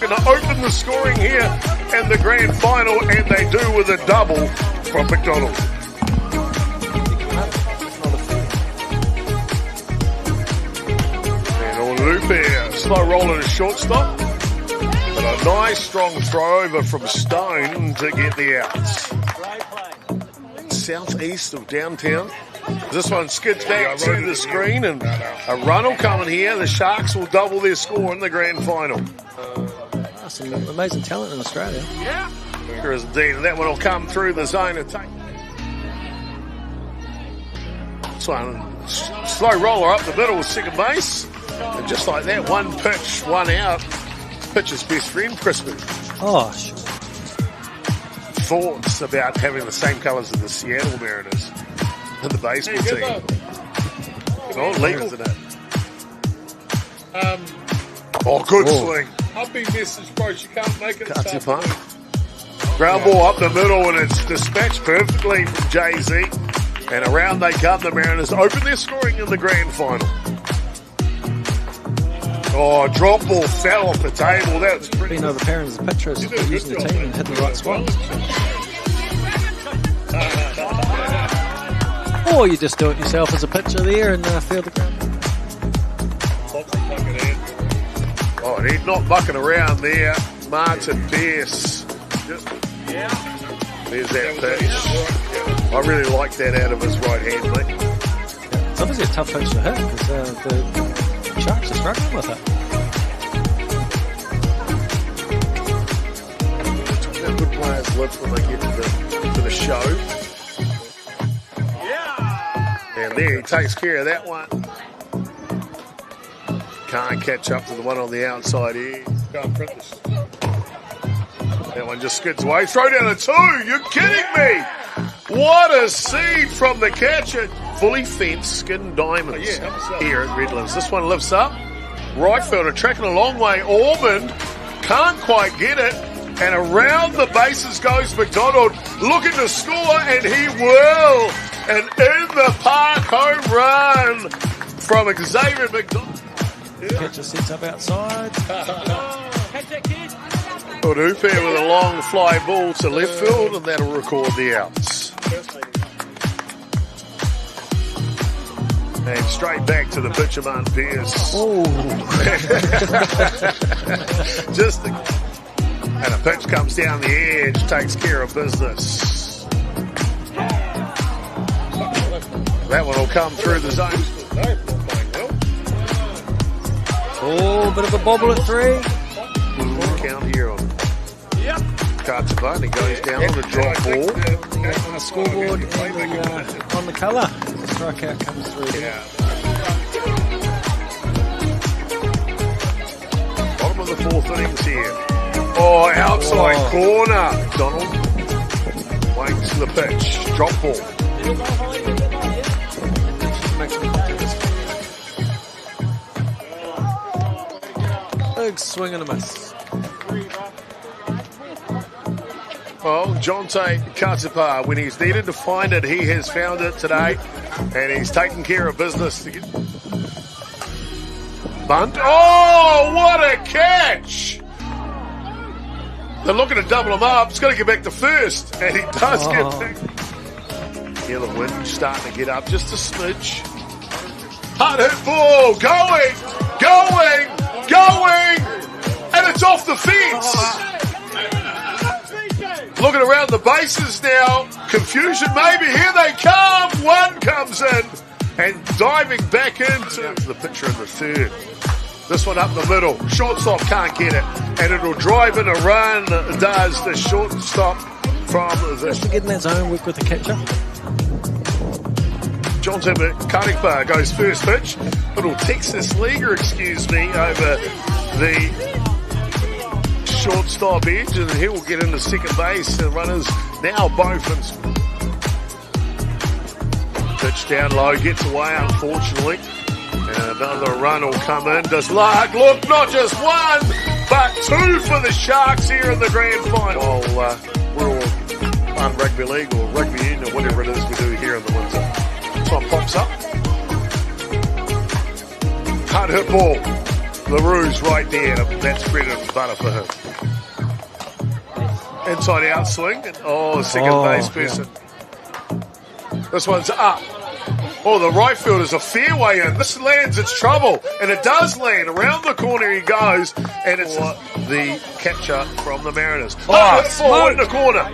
going to open the scoring here in the grand final, and they do with a double from McDonald. Lupe, slow roll and a shortstop. But a nice strong throw over from Stone to get the outs. Southeast of downtown. This one skids back to the screen, and a run will come in here. The Sharks will double their score in the grand final. Some amazing talent in Australia. Yeah. There is indeed. And that one will come through the zone attack. This one, slow roller up the middle with second base. And just like that, one pitch, one out. Pitcher's best friend, Crispin. Oh, sure. Thoughts about having the same colours as the Seattle Mariners in the baseball team? Oh, legal. Oh, good swing. I've been messaged, bro. You can't make it. Ground ball up the middle, and it's dispatched perfectly from Jay-Z. And around they come. The Mariners open their scoring in the grand final. Oh, drop ball fell off the table. That's pretty. You know, the parents of the pitchers using the team and hitting the right spot. Or you just do it yourself as a pitcher there and field the ground. Oh, and he's not bucking around there. Martin Pierce. There's that pitch. I really like that out of his right hand, mate. It's obviously a tough pitch to hit because the Sharks are struggling with it. Good players live when they get to the show. And there he takes care of that one. Can't catch up to the one on the outside here. That one just skids away. Throw down a two. You're kidding me. What a seed from the catcher. Fully fenced skin diamonds here at Redlands. This one lifts up. Right fielder tracking a long way. Ormond can't quite get it. And around the bases goes McDonald, looking to score, and he will. And in the park home run from Xavier McDonald. Catcher sets up outside. Udupe with a long fly ball to left field, and that'll record the outs. And straight back to the pitcher, Martin Pierce. And a pitch comes down the edge, takes care of business. That one will come through the zone. Oh, bit of a bobble at 3. Count here on Cartavani. Goes down on the drop ball. On the scoreboard and on the colour. The strikeout comes through. Bottom of the fourth innings here. Oh, outside corner. Donald waits for the pitch. Drop ball. Big swing and a miss. Well, Jonte Katapa, when he's needed to find it, he has found it today, and he's taken care of business. To get bunt. Oh, what a catch! They're looking to double him up. He's got to get back to first, and he does get back. Yeah, the wind starting to get up just a smidge. Hard hit ball, going, and it's off the fence. Looking around the bases now. Confusion maybe. Here they come. One comes in and diving back into the pitcher in the third. This one up the middle. Shortstop can't get it. And it'll drive in a run. Does the shortstop from the... Just to get in that zone, work with the catcher. Jonte Katapa goes first pitch. Little Texas leaguer, excuse me, over the shortstop edge, and he will get into second base. The runners now both in. Pitch down low, gets away unfortunately. And another run will come in. Does Lark look? Not just one, but two for the Sharks here in the grand final. We're all on rugby league or rugby union or whatever it is we do here in the winter. This one pops up. Hard hit ball. LaRue's right there. That's bread and butter for him. Inside out swing. The second base person. This one's up. Oh, the right fielder's a fairway in. This lands, it's trouble. And it does land. Around the corner he goes. And it's the catcher from the Mariners. Forward in the corner.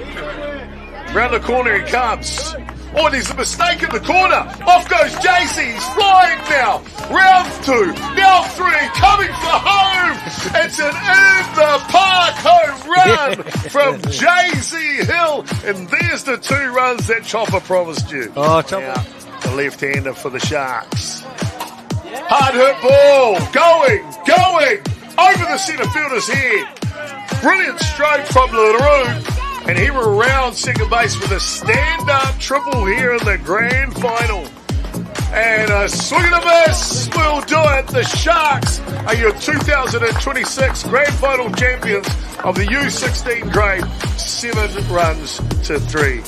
Round the corner he comes. Oh, there's a mistake in the corner. Off goes JC. He's flying now. Round 2. Now 3. Coming for home. It's an in the park home run from JC Hill. And there's the 2 runs that Chopper promised you. Oh, Chopper. Now, the left-hander for the Sharks. Hard hit ball. Going. Over the centre fielder's head. Brilliant stroke from LaRue. And he will round second base with a stand-up triple here in the grand final. And a swing and a miss will do it. The Sharks are your 2026 grand final champions of the U16 grade, 7 runs to 3.